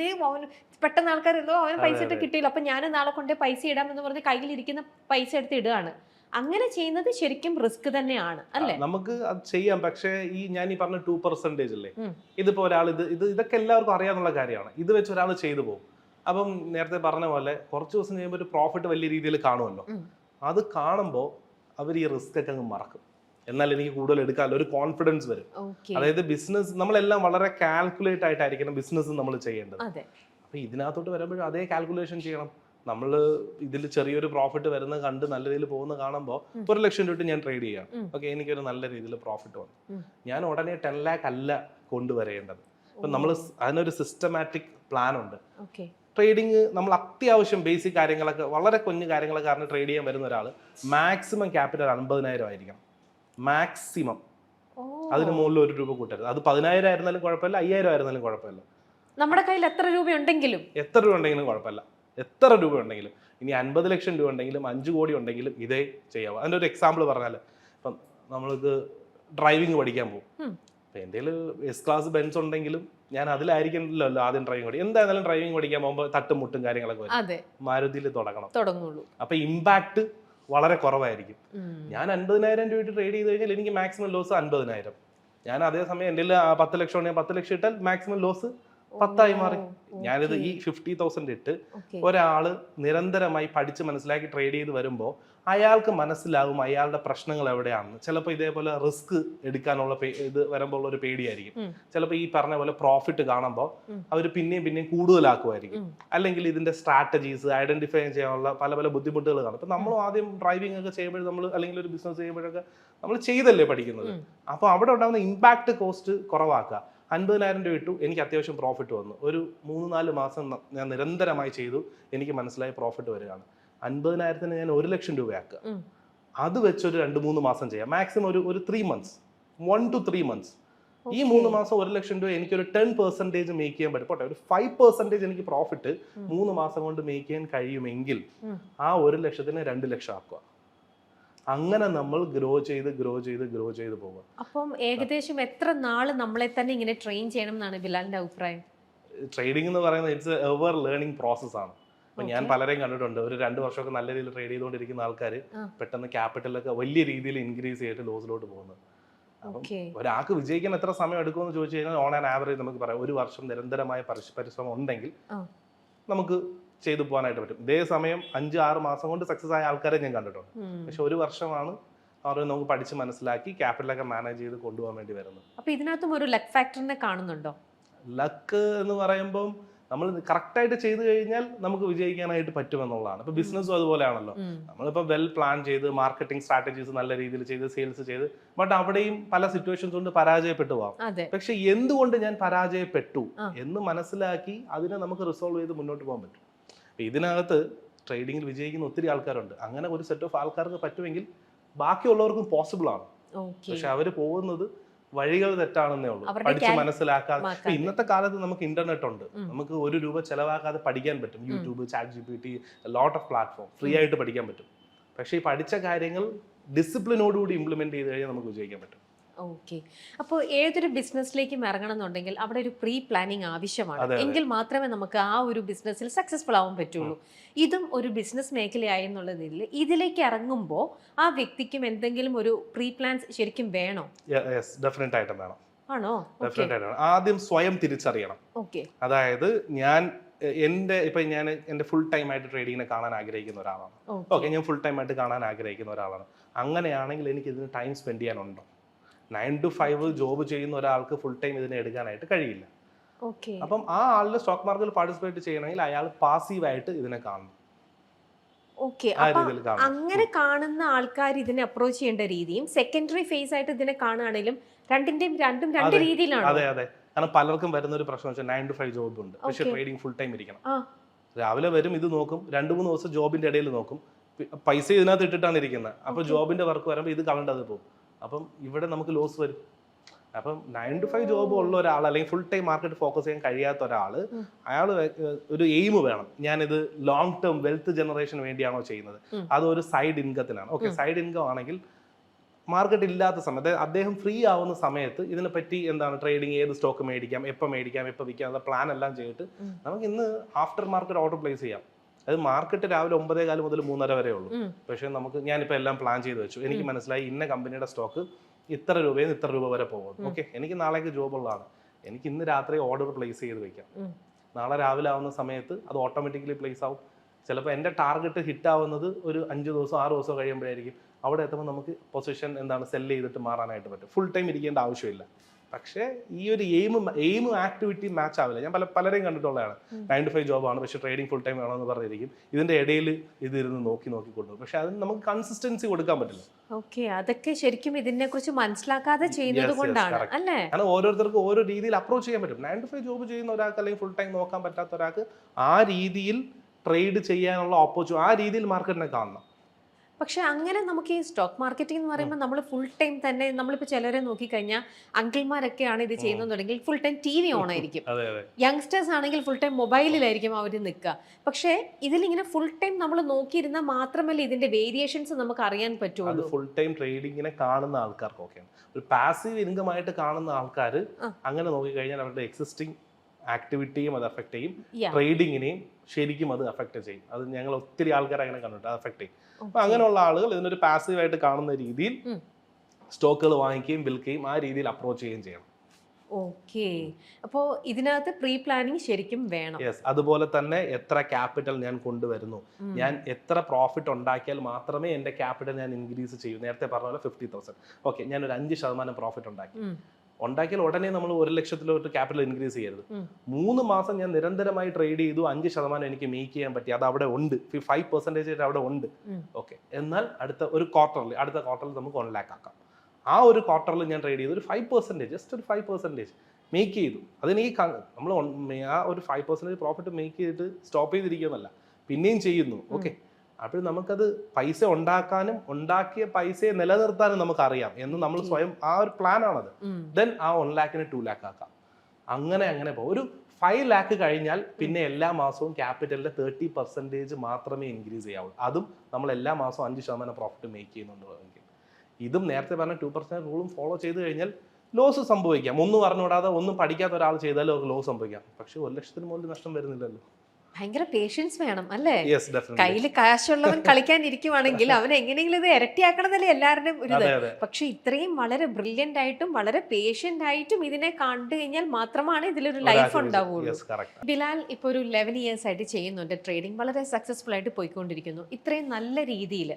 പെട്ടെന്ന് ആൾക്കാരെന്തോ അവന് പൈസ ഇട്ട് കിട്ടിയില്ല, അപ്പം ഞാൻ നാളെ കൊണ്ട് പൈസ ഇടാമെന്ന് പറഞ്ഞ് കയ്യിലിരിക്കുന്ന പൈസ എടുത്ത് ഇടുകയാണ്. അങ്ങനെ ചെയ്യുന്നത് ശരിക്കും റിസ്ക് തന്നെയാണ് അല്ലേ? നമുക്ക് അത് ചെയ്യാം. പക്ഷേ ഞാൻ ഈ പറഞ്ഞ 2% അല്ലേ, ഇതിപ്പോ ഒരാൾ ഇതൊക്കെ എല്ലാവർക്കും അറിയാവുന്ന കാര്യമാണ്. ഇത് വെച്ച് ഒരാൾ ചെയ്തു പോകും. അപ്പം നേരത്തെ പറഞ്ഞ പോലെ കുറച്ച് ദിവസം കഴിയുമ്പോൾ ഒരു പ്രോഫിറ്റ് വലിയ രീതിയിൽ കാണുമല്ലോ. അത് കാണുമ്പോൾ അവർ ഈ റിസ്ക് ഒക്കെ അങ്ങ് മറക്കും. എന്നാൽ എനിക്ക് കൂടുതൽ എടുക്കാമല്ലോ, ഒരു കോൺഫിഡൻസ് വരും. അതായത് ബിസിനസ് നമ്മളെല്ലാം വളരെ കാൽക്കുലേറ്റ് ആയിട്ടായിരിക്കണം ബിസിനസ് നമ്മൾ ചെയ്യേണ്ടത്. അപ്പൊ ഇതിനകത്തോട്ട് വരുമ്പോഴും അതേ കാൽക്കുലേഷൻ ചെയ്യണം. നമ്മൾ ഇതിൽ ചെറിയൊരു പ്രോഫിറ്റ് വരുന്നത് കണ്ട് നല്ല രീതിയിൽ പോകുന്ന കാണുമ്പോൾ 1 ലക്ഷം രൂപ ഞാൻ ട്രേഡ് ചെയ്യാം. ഓക്കെ, എനിക്കൊരു നല്ല രീതിയിൽ പ്രോഫിറ്റ് വന്നു. ഞാൻ ഉടനെ 10 lakh അല്ല കൊണ്ടുവരേണ്ടത്. അപ്പൊ നമ്മൾ അതിനൊരു സിസ്റ്റമാറ്റിക് പ്ലാൻ ഉണ്ട്. ട്രേഡിങ് നമ്മൾ അത്യാവശ്യം ബേസിക് കാര്യങ്ങളൊക്കെ, വളരെ കുഞ്ഞു കാര്യങ്ങളൊക്കെ കാരണം ട്രേഡ് ചെയ്യാൻ വരുന്ന ഒരാൾ മാക്സിമം ക്യാപിറ്റൽ 50,000 ആയിരിക്കണം. മാക്സിമം. അതിന് മുകളിൽ 1 രൂപ കൂട്ടരുത്. അത് 10,000 ആയിരുന്നാലും കുഴപ്പമില്ല, 5,000 ആയിരുന്നാലും കുഴപ്പമില്ല. നമ്മുടെ കയ്യിൽ എത്ര രൂപ ഉണ്ടെങ്കിലും കുഴപ്പമില്ല. എത്ര രൂപ ഉണ്ടെങ്കിലും, ഇനി 50 ലക്ഷം രൂപ ഉണ്ടെങ്കിലും 5 കോടി ഉണ്ടെങ്കിലും ഇതേ ചെയ്യാവൂ. അതിൻ്റെ ഒരു എക്സാമ്പിൾ പറഞ്ഞാൽ, ഇപ്പം നമ്മൾക്ക് ഡ്രൈവിംഗ് പഠിക്കാൻ പോകും. അപ്പം എൻ്റെ S ക്ലാസ് ബെൻസ് ഉണ്ടെങ്കിലും ഞാൻ അതിലായിരിക്കണമല്ലോ ആദ്യം ഡ്രൈവിംഗ് പഠിക്കും. എന്തായാലും ഡ്രൈവിംഗ് പഠിക്കാൻ പോകുമ്പോൾ തട്ടും മുട്ടും കാര്യങ്ങളൊക്കെ വരും. മാരുതിയിൽ തുടങ്ങുള്ളൂ. അപ്പം ഇമ്പാക്ട് വളരെ കുറവായിരിക്കും. ഞാൻ 50,000 രൂപ ട്രേഡ് ചെയ്ത് കഴിഞ്ഞാൽ എനിക്ക് മാക്സിമം ലോസ് 50,000. ഞാൻ അതേസമയം എൻ്റെ 10 ലക്ഷം ഉണ്ടെങ്കിൽ 10 ലക്ഷം ഇട്ടാൽ മാക്സിമം ലോസ് 10 മാറി. ഞാനിത് ഈ 50,000 ഇട്ട് ഒരാള് നിരന്തരമായി പഠിച്ച് മനസ്സിലാക്കി ട്രേഡ് ചെയ്ത് വരുമ്പോൾ അയാൾക്ക് മനസ്സിലാകും അയാളുടെ പ്രശ്നങ്ങൾ എവിടെയാണെന്ന്. ചിലപ്പോൾ ഇതേപോലെ റിസ്ക് എടുക്കാനുള്ള ഇത് വരുമ്പോൾ ഒരു പേടിയായിരിക്കും. ചിലപ്പോൾ ഈ പറഞ്ഞ പോലെ പ്രോഫിറ്റ് കാണുമ്പോൾ അവർ പിന്നെയും കൂടുതലാക്കുമായിരിക്കും. അല്ലെങ്കിൽ ഇതിന്റെ സ്ട്രാറ്റജീസ് ഐഡന്റിഫൈ ചെയ്യാനുള്ള പല ബുദ്ധിമുട്ടുകൾ കാണും. ഇപ്പൊ നമ്മൾ ആദ്യം ഡ്രൈവിംഗ് ഒക്കെ ചെയ്യുമ്പോൾ നമ്മൾ അല്ലെങ്കിൽ ഒരു ബിസിനസ് ചെയ്യുമ്പോഴൊക്കെ നമ്മൾ ചെയ്തല്ലേ പഠിക്കുന്നത്. അപ്പോൾ അവിടെ ഉണ്ടാകുന്ന ഇമ്പാക്ട് കോസ്റ്റ് കുറവാക്കുക. 50,000 രൂപ ഇട്ടു, എനിക്ക് അത്യാവശ്യം പ്രോഫിറ്റ് വന്നു. ഒരു 3-4 മാസം ഞാൻ നിരന്തരമായി ചെയ്തു, എനിക്ക് മനസ്സിലായി പ്രോഫിറ്റ് വരികയാണ്. 50,000 ഞാൻ 1 ലക്ഷം രൂപയാക്കുക. അത് വെച്ചൊരു 2-3 മാസം ചെയ്യാം. മാക്സിമം ഒരു 3 months, 1 to 3 months. ഈ 3 മാസം 1 ലക്ഷം രൂപ എനിക്കൊരു 10% മേക്ക് ചെയ്യാൻ പറ്റും. പോട്ടെ, ഒരു 5% എനിക്ക് പ്രോഫിറ്റ് 3 മാസം കൊണ്ട് മേക്ക് ചെയ്യാൻ കഴിയുമെങ്കിൽ ആ 1 ലക്ഷത്തിന് 2 ലക്ഷം ആക്കുക. അങ്ങനെ നമ്മൾ ഗ്രോ ചെയ്ത് പോകുക. അപ്പം ഏകദേശം എത്ര നാള് നമ്മളെ തന്നെ ഇങ്ങനെ ട്രെയിൻ ചെയ്യണം എന്നാണ് ബിലാലിന്റെ അഭിപ്രായം? ട്രേഡിംഗ് എന്ന് പറയുന്നത് ഇറ്റ്സ് എവർ ലേണിംഗ് പ്രോസസ് ആണ്. അപ്പൊ ഞാൻ പലരെയും കണ്ടിട്ടുണ്ട്, ഒരു 2 വർഷമൊക്കെ നല്ല രീതിയിൽ ട്രേഡ് ചെയ്തുകൊണ്ടിരിക്കുന്ന ആൾക്കാർ പെട്ടെന്ന് ക്യാപിറ്റലൊക്കെ വലിയ രീതിയിൽ ഇൻക്രീസ് ചെയ്തിട്ട് ലോസിലോട്ട് പോകുന്നത്. അപ്പം ഒരാൾക്ക് വിജയിക്കാൻ എത്ര സമയം എടുക്കുമെന്ന് ചോദിച്ചു കഴിഞ്ഞാൽ ഓൺ ആൻ ആവറേജ് നമുക്ക് പറയാം 1 വർഷം നിരന്തരമായ പരിശ്രമം ഉണ്ടെങ്കിൽ നമുക്ക് ചെയ്തു പോകാനായിട്ട് പറ്റും. ഇതേ സമയം 5-6 മാസം കൊണ്ട് സക്സസ് ആയ ആൾക്കാരെ ഞാൻ കണ്ടിട്ടുണ്ട്. പക്ഷെ 1 വർഷമാണ് അവർ നമുക്ക് പഠിച്ച് മനസ്സിലാക്കി ക്യാപിറ്റലൊക്കെ മാനേജ് ചെയ്ത് കൊണ്ടുപോകാൻ വേണ്ടി വരുന്നത്. അപ്പൊ ഇതിനകത്തും ഒരു ലക്ക് ഫാക്ടറിനെ കാണുന്നുണ്ടോ? ലക്ക് എന്ന് പറയുമ്പോൾ നമ്മൾ കറക്റ്റായിട്ട് ചെയ്തു കഴിഞ്ഞാൽ നമുക്ക് വിജയിക്കാനായിട്ട് പറ്റുമെന്നുള്ളതാണ്. ഇപ്പൊ ബിസിനസ്സും അതുപോലെയാണല്ലോ. നമ്മളിപ്പോ വെൽ പ്ലാൻ ചെയ്ത് മാർക്കറ്റിംഗ് സ്ട്രാറ്റജീസ് നല്ല രീതിയിൽ ചെയ്ത് സെയിൽസ് ചെയ്ത് ബട്ട് അവിടെയും പല സിറ്റുവേഷൻസ് കൊണ്ട് പരാജയപ്പെട്ടു പോകാം. പക്ഷെ എന്തുകൊണ്ട് ഞാൻ പരാജയപ്പെട്ടു എന്ന് മനസ്സിലാക്കി അതിനെ നമുക്ക് റിസോൾവ് ചെയ്ത് മുന്നോട്ട് പോകാൻ പറ്റും. ഇതിനകത്ത് ട്രേഡിങ്ങിൽ വിജയിക്കുന്ന ഒത്തിരി ആൾക്കാരുണ്ട്. അങ്ങനെ ഒരു സെറ്റ് ഓഫ് ആൾക്കാർക്ക് പറ്റുമെങ്കിൽ ബാക്കിയുള്ളവർക്കും പോസിബിൾ ആണ്. പക്ഷെ അവര് പോകുന്നത് വഴികൾ തെറ്റാണെന്നേ ഉള്ളൂ, പഠിച്ച് മനസ്സിലാക്കാതെ. ഇന്നത്തെ കാലത്ത് നമുക്ക് ഇന്റർനെറ്റ് ഉണ്ട്, നമുക്ക് 1 രൂപ ചെലവാക്കാതെ പഠിക്കാൻ പറ്റും. YouTube, ChatGPT, lot of platform free ആയിട്ട് പഠിക്കാൻ പറ്റും. പക്ഷേ ഈ പഠിച്ച കാര്യങ്ങൾ ഡിസിപ്ലിനോടുകൂടി ഇംപ്ലിമെന്റ് ചെയ്ത് കഴിഞ്ഞാൽ നമുക്ക് വിജയിക്കാൻ പറ്റും. ഓക്കെ. അപ്പോൾ ഏതൊരു ബിസിനസ്സിലേക്കും ഇറങ്ങണം എന്നുണ്ടെങ്കിൽ അവിടെ ഒരു പ്രീ പ്ലാനിങ് ആവശ്യമാണ്. എങ്കിൽ മാത്രമേ നമുക്ക് ആ ഒരു ബിസിനസ്സിൽ സക്സസ്ഫുൾ ആവാൻ പറ്റുള്ളൂ. ഇതും ഒരു ബിസിനസ് മേഖലയായി എന്നുള്ളതിൽ ഇതിലേക്ക് ഇറങ്ങുമ്പോൾ ആ വ്യക്തിക്കും എന്തെങ്കിലും ഒരു പ്രീ പ്ലാൻസ് ശരിക്കും വേണോ? ഡെഫിനറ്റ് ആയിട്ടും വേണം. ആണോ? ആദ്യം സ്വയം തിരിച്ചറിയണം. ഓക്കെ. അതായത് ഞാൻ എന്റെ ഫുൾ ടൈം ആയിട്ട് ട്രേഡിങ്ങിനെ കാണാൻ ആഗ്രഹിക്കുന്ന ഒരാളാണ്. ഓക്കെ, ഞാൻ ഫുൾ ടൈം ആയിട്ട് കാണാൻ ആഗ്രഹിക്കുന്ന ഒരാളാണ്. അങ്ങനെയാണെങ്കിൽ എനിക്ക് ഇതിന് ടൈം സ്പെൻഡ് ചെയ്യാനുണ്ടോ? 9 to 5 ജോബ് ചെയ്യുന്ന ഒരാൾക്ക് ഫുൾ ടൈം ഇതിനെ എടുക്കാനായിട്ട് കഴിയില്ല. അപ്പം ആ ആളുടെ സ്റ്റോക്ക് മാർക്കറ്റിൽ പാർട്ടിസിപ്പേറ്റ് ചെയ്യണമെങ്കിൽ അയാൾ പാസീവായിട്ട് ഇതിനെ കാണണം. ഓക്കെ. അങ്ങനെ കാണുന്ന ആൾക്കാർ ഇതിനെ അപ്രോച്ച് ചെയ്യേണ്ട രീതിയും സെക്കൻഡറി ഫേസ് ആയിട്ട് ഇതിനെ കാണുകയാണെങ്കിലും രണ്ടും രണ്ട് രീതിയിലാണ്. അതെ അതെ. കാരണം പലർക്കും വരുന്ന ഒരു പ്രശ്നം വെച്ചാൽ 9 to 5 ജോബ് ഉണ്ട്, പക്ഷെ ട്രേഡിംഗ് ഫുൾ ടൈം ഇരിക്കണം. രാവിലെ വരും, ഇത് നോക്കും, 2-3 ദിവസം ജോബിന്റെ ഇടയിൽ നോക്കും, പൈസ ഇതിനകത്ത് ഇട്ടിട്ടാണ് ഇരിക്കുന്നത്. അപ്പൊ ജോബിന്റെ വർക്ക് വരുമ്പോൾ ഇത് കളണ്ടത് പോകും. അപ്പം ഇവിടെ നമുക്ക് ലോസ് വരും. അപ്പം 9 to 5 ജോബ് ഉള്ള ഒരാൾ അല്ലെങ്കിൽ ഫുൾ ടൈം മാർക്കറ്റ് ഫോക്കസ് ചെയ്യാൻ കഴിയാത്ത ഒരാൾ, അയാൾ ഒരു എയിം വേണം. ഞാനിത് ലോങ് ടേം വെൽത്ത് ജനറേഷന് വേണ്ടിയാണോ ചെയ്യുന്നത്, അതൊരു സൈഡ് ഇൻകത്തിനാണ്. ഓക്കെ, സൈഡ് ഇൻകം ആണെങ്കിൽ മാർക്കറ്റ് ഇല്ലാത്ത സമയത്ത് അദ്ദേഹം ഫ്രീ ആവുന്ന സമയത്ത് ഇതിനെപ്പറ്റി എന്താണ് ട്രേഡിങ്, ഏത് സ്റ്റോക്ക് മേടിക്കാം, എപ്പോൾ വിൽക്കാം എന്നുള്ള പ്ലാൻ എല്ലാം ചെയ്തിട്ട് നമുക്ക് ഇന്ന് ആഫ്റ്റർ മാർക്കറ്റ് ഓർഡർ പ്ലേസ് ചെയ്യാം. അത് മാർക്കറ്റ് രാവിലെ 9:15 മുതൽ 3:30 വരെ ഉള്ളൂ. പക്ഷേ ഞാനിപ്പോൾ എല്ലാം പ്ലാൻ ചെയ്ത് വെച്ചു. എനിക്ക് മനസ്സിലായി ഇന്ന കമ്പനിയുടെ സ്റ്റോക്ക് ഇത്ര രൂപയിൽ നിന്ന് ഇത്ര രൂപ വരെ പോകും. ഓക്കെ, എനിക്ക് നാളേക്ക് ജോബ് ഉള്ളതാണ്, എനിക്ക് ഇന്ന് രാത്രി ഓർഡർ പ്ലേസ് ചെയ്ത് വെക്കാം. നാളെ രാവിലെ ആവുന്ന സമയത്ത് അത് ഓട്ടോമാറ്റിക്കലി പ്ലേസ് ആവും. ചിലപ്പോൾ എൻ്റെ ടാർഗറ്റ് ഹിറ്റ് ആവുന്നത് ഒരു 5 ദിവസം 6 ദിവസം കഴിയുമ്പോഴായിരിക്കും. അവിടെ എത്തുമ്പോൾ നമുക്ക് പൊസിഷൻ സെല് ചെയ്തിട്ട് മാറാനായിട്ട് പറ്റും. ഫുൾ ടൈം ഇരിക്കേണ്ട ആവശ്യമില്ല. പക്ഷേ ഈ ഒരു എയിം ആക്ടിവിറ്റി മാച്ച് ആവില്ല. ഞാൻ പലരെയും കണ്ടിട്ടുള്ളതാണ്. 9 to 5 ജോബാണ്, പക്ഷേ ട്രേഡിംഗ് ഫുൾ ടൈം വേണമെന്ന് പറഞ്ഞിരിക്കും. ഇതിന്റെ ഇടയിൽ ഇതിരുന്ന് നോക്കി കൊണ്ടുപോകും. പക്ഷെ അതിന് നമുക്ക് കൺസിസ്റ്റൻസി കൊടുക്കാൻ പറ്റില്ല. ഓക്കെ, അതൊക്കെ ശരിക്കും ഇതിനെ കുറിച്ച് മനസ്സിലാക്കാതെ ചെയ്യുന്നത് കൊണ്ടാണ് അല്ലേ? കാരണം ഓരോരുത്തർക്കും ഓരോ രീതിയിൽ അപ്രോച്ച് ചെയ്യാൻ പറ്റും. 9 to 5 ജോബ് ചെയ്യുന്ന ഒരാൾക്ക് അല്ലെങ്കിൽ ഫുൾ ടൈം നോക്കാൻ പറ്റാത്ത ഒരാൾക്ക് ആ രീതിയിൽ ട്രേഡ് ചെയ്യാനുള്ള ഓപ്പർച്യൂണിറ്റി, ആ രീതിയിൽ മാർക്കറ്റിനെ കാണണം. പക്ഷെ അങ്ങനെ നമുക്ക് ഈ സ്റ്റോക്ക് മാർക്കറ്റിംഗ് എന്ന് പറയുമ്പോൾ നമ്മൾ ഫുൾ ടൈം തന്നെ, നമ്മളിപ്പോൾ ചിലരെ നോക്കിക്കഴിഞ്ഞാൽ അങ്കിൾമാരൊക്കെയാണ് ഇത് ചെയ്യുന്നുണ്ടെങ്കിൽ ഫുൾ ടൈം TV ഓൺ ആയിരിക്കും. യങ്സ്റ്റേഴ്സ് ആണെങ്കിൽ ഫുൾ ടൈം മൊബൈലിലായിരിക്കും അവർ നിൽക്കുക. പക്ഷേ ഇതിലിങ്ങനെ ഫുൾ ടൈം നമ്മൾ നോക്കിയിരുന്നാൽ മാത്രമല്ല ഇതിന്റെ വേരിയേഷൻസ് നമുക്ക് അറിയാൻ പറ്റുള്ളൂ. ഫുൾ ടൈം ട്രേഡിങ്ങിനെ കാണുന്ന ആൾക്കാർക്കൊക്കെയാണ്. ഒരു പാസീവ് ഇൻകം ആയിട്ട് കാണുന്ന ആൾക്കാർ അങ്ങനെ നോക്കിക്കഴിഞ്ഞാൽ അവരുടെ എക്സിസ്റ്റിംഗ് ആക്ടിവിറ്റിയും അത് അഫക്ട് ചെയ്യും, ട്രേഡിങ്ങിനെയും ശരിക്കും അത് അഫക്ട് ചെയ്യും. അത് ഞങ്ങൾ ഒത്തിരി ആൾക്കാർ അങ്ങനെ കണ്ടിട്ട് അഫക്ട് ചെയ്യും. അപ്പൊ അങ്ങനെയുള്ള ആളുകൾ ഇതിനൊരു പാസീവായിട്ട് കാണുന്ന രീതിയിൽ സ്റ്റോക്കുകൾ വാങ്ങിക്കുകയും വിൽക്കുകയും ആ രീതിയിൽ അപ്രോച്ച് ചെയ്യുകയും ചെയ്യണം. ഓക്കെ, അപ്പോൾ ഇതിനകത്ത് പ്രീ പ്ലാനിങ് ശരിക്കും വേണം. യെസ്. അതുപോലെ തന്നെ എത്ര ക്യാപിറ്റൽ ഞാൻ കൊണ്ടുവരുന്നു, ഞാൻ എത്ര പ്രോഫിറ്റ് ഉണ്ടാക്കിയാൽ മാത്രമേ എൻ്റെ ക്യാപിറ്റൽ ഞാൻ ഇൻക്രീസ് ചെയ്യൂ. നേരത്തെ പറഞ്ഞ പോലെ 50,000. ഓക്കെ, ഞാൻ ഒരു 5% പ്രോഫിറ്റ് ഉണ്ടാക്കിയാൽ ഉടനെ നമ്മൾ 1 ലക്ഷത്തിലോട്ട് ക്യാപിറ്റൽ ഇൻക്രീസ് ചെയ്യരുത്. 3 മാസം ഞാൻ നിരന്തരമായി ട്രേഡ് ചെയ്തു, 5% എനിക്ക് മേക്ക് ചെയ്യാൻ പറ്റി, അത് അവിടെ ഉണ്ട്, 5% അവിടെ ഉണ്ട്. ഓക്കെ, എന്നാൽ അടുത്ത ക്വാർട്ടറിൽ നമുക്ക് 1 lakh ആക്കാം. ആ ഒരു ക്വാർട്ടറിൽ ഞാൻ ട്രേഡ് ചെയ്തു, ഒരു 5%, ജസ്റ്റ് ഒരു 5% മേക്ക് ചെയ്തു. അതിന് നമ്മൾ ആ ഒരു 5% പ്രോഫിറ്റ് മേക്ക് ചെയ്തിട്ട് സ്റ്റോപ്പ് ചെയ്തിരിക്കുന്നല്ല, പിന്നെയും ചെയ്യുന്നു. ഓക്കെ, അപ്പോൾ നമുക്കത് പൈസ ഉണ്ടാക്കാനും ഉണ്ടാക്കിയ പൈസയെ നിലനിർത്താനും നമുക്കറിയാം എന്ന് നമ്മൾ സ്വയം ആ ഒരു പ്ലാനാണത്. ദെൻ ആ 1 lakhന് 2 lakh ആക്കാം. അങ്ങനെ പോകും. ഒരു 5 lakh കഴിഞ്ഞാൽ പിന്നെ എല്ലാ മാസവും ക്യാപിറ്റലിന്റെ 30% മാത്രമേ ഇൻക്രീസ് ചെയ്യാവൂ. അതും നമ്മൾ എല്ലാ മാസവും 5% പ്രോഫിറ്റ് മേക്ക് ചെയ്യുന്നുണ്ടെങ്കിൽ. ഇതും നേരത്തെ പറഞ്ഞ 2% റൂളും ഫോളോ ചെയ്ത് കഴിഞ്ഞാൽ ലോസ് സംഭവിക്കാം. ഒന്നും അറിഞ്ഞുകൂടാതെ ഒന്നും പഠിക്കാത്ത ഒരാൾ ചെയ്താലും ലോസ് സംഭവിക്കാം. പക്ഷെ 1 ലക്ഷത്തിന് മുകളിൽ നഷ്ടം വരുന്നില്ലല്ലോ. ഭയങ്കര പേഷ്യൻസ് വേണം അല്ലേ? കയ്യിൽ കാശുള്ളവൻ കളിക്കാനിരിക്കുവാണെങ്കിൽ അവൻ എങ്ങനെയെങ്കിലും ഇത് ഇരട്ടിയാക്കണമെന്നല്ലേ എല്ലാവരുടെയും ഒരു ഇത്. പക്ഷെ ഇത്രയും വളരെ ബ്രില്യന്റ് ആയിട്ടും വളരെ പേഷ്യന്റ് ആയിട്ടും ഇതിനെ കണ്ടു കഴിഞ്ഞാൽ മാത്രമാണ് ഇതിലൊരു ലൈഫ് ഉണ്ടാവുള്ളൂ. ബിലാൽ ഇപ്പൊ ഒരു 11 years ആയിട്ട് ചെയ്യുന്നുണ്ട് ട്രേഡിംഗ്, വളരെ സക്സസ്ഫുൾ ആയിട്ട് പോയിക്കൊണ്ടിരിക്കുന്നു. ഇത്രയും നല്ല രീതിയിൽ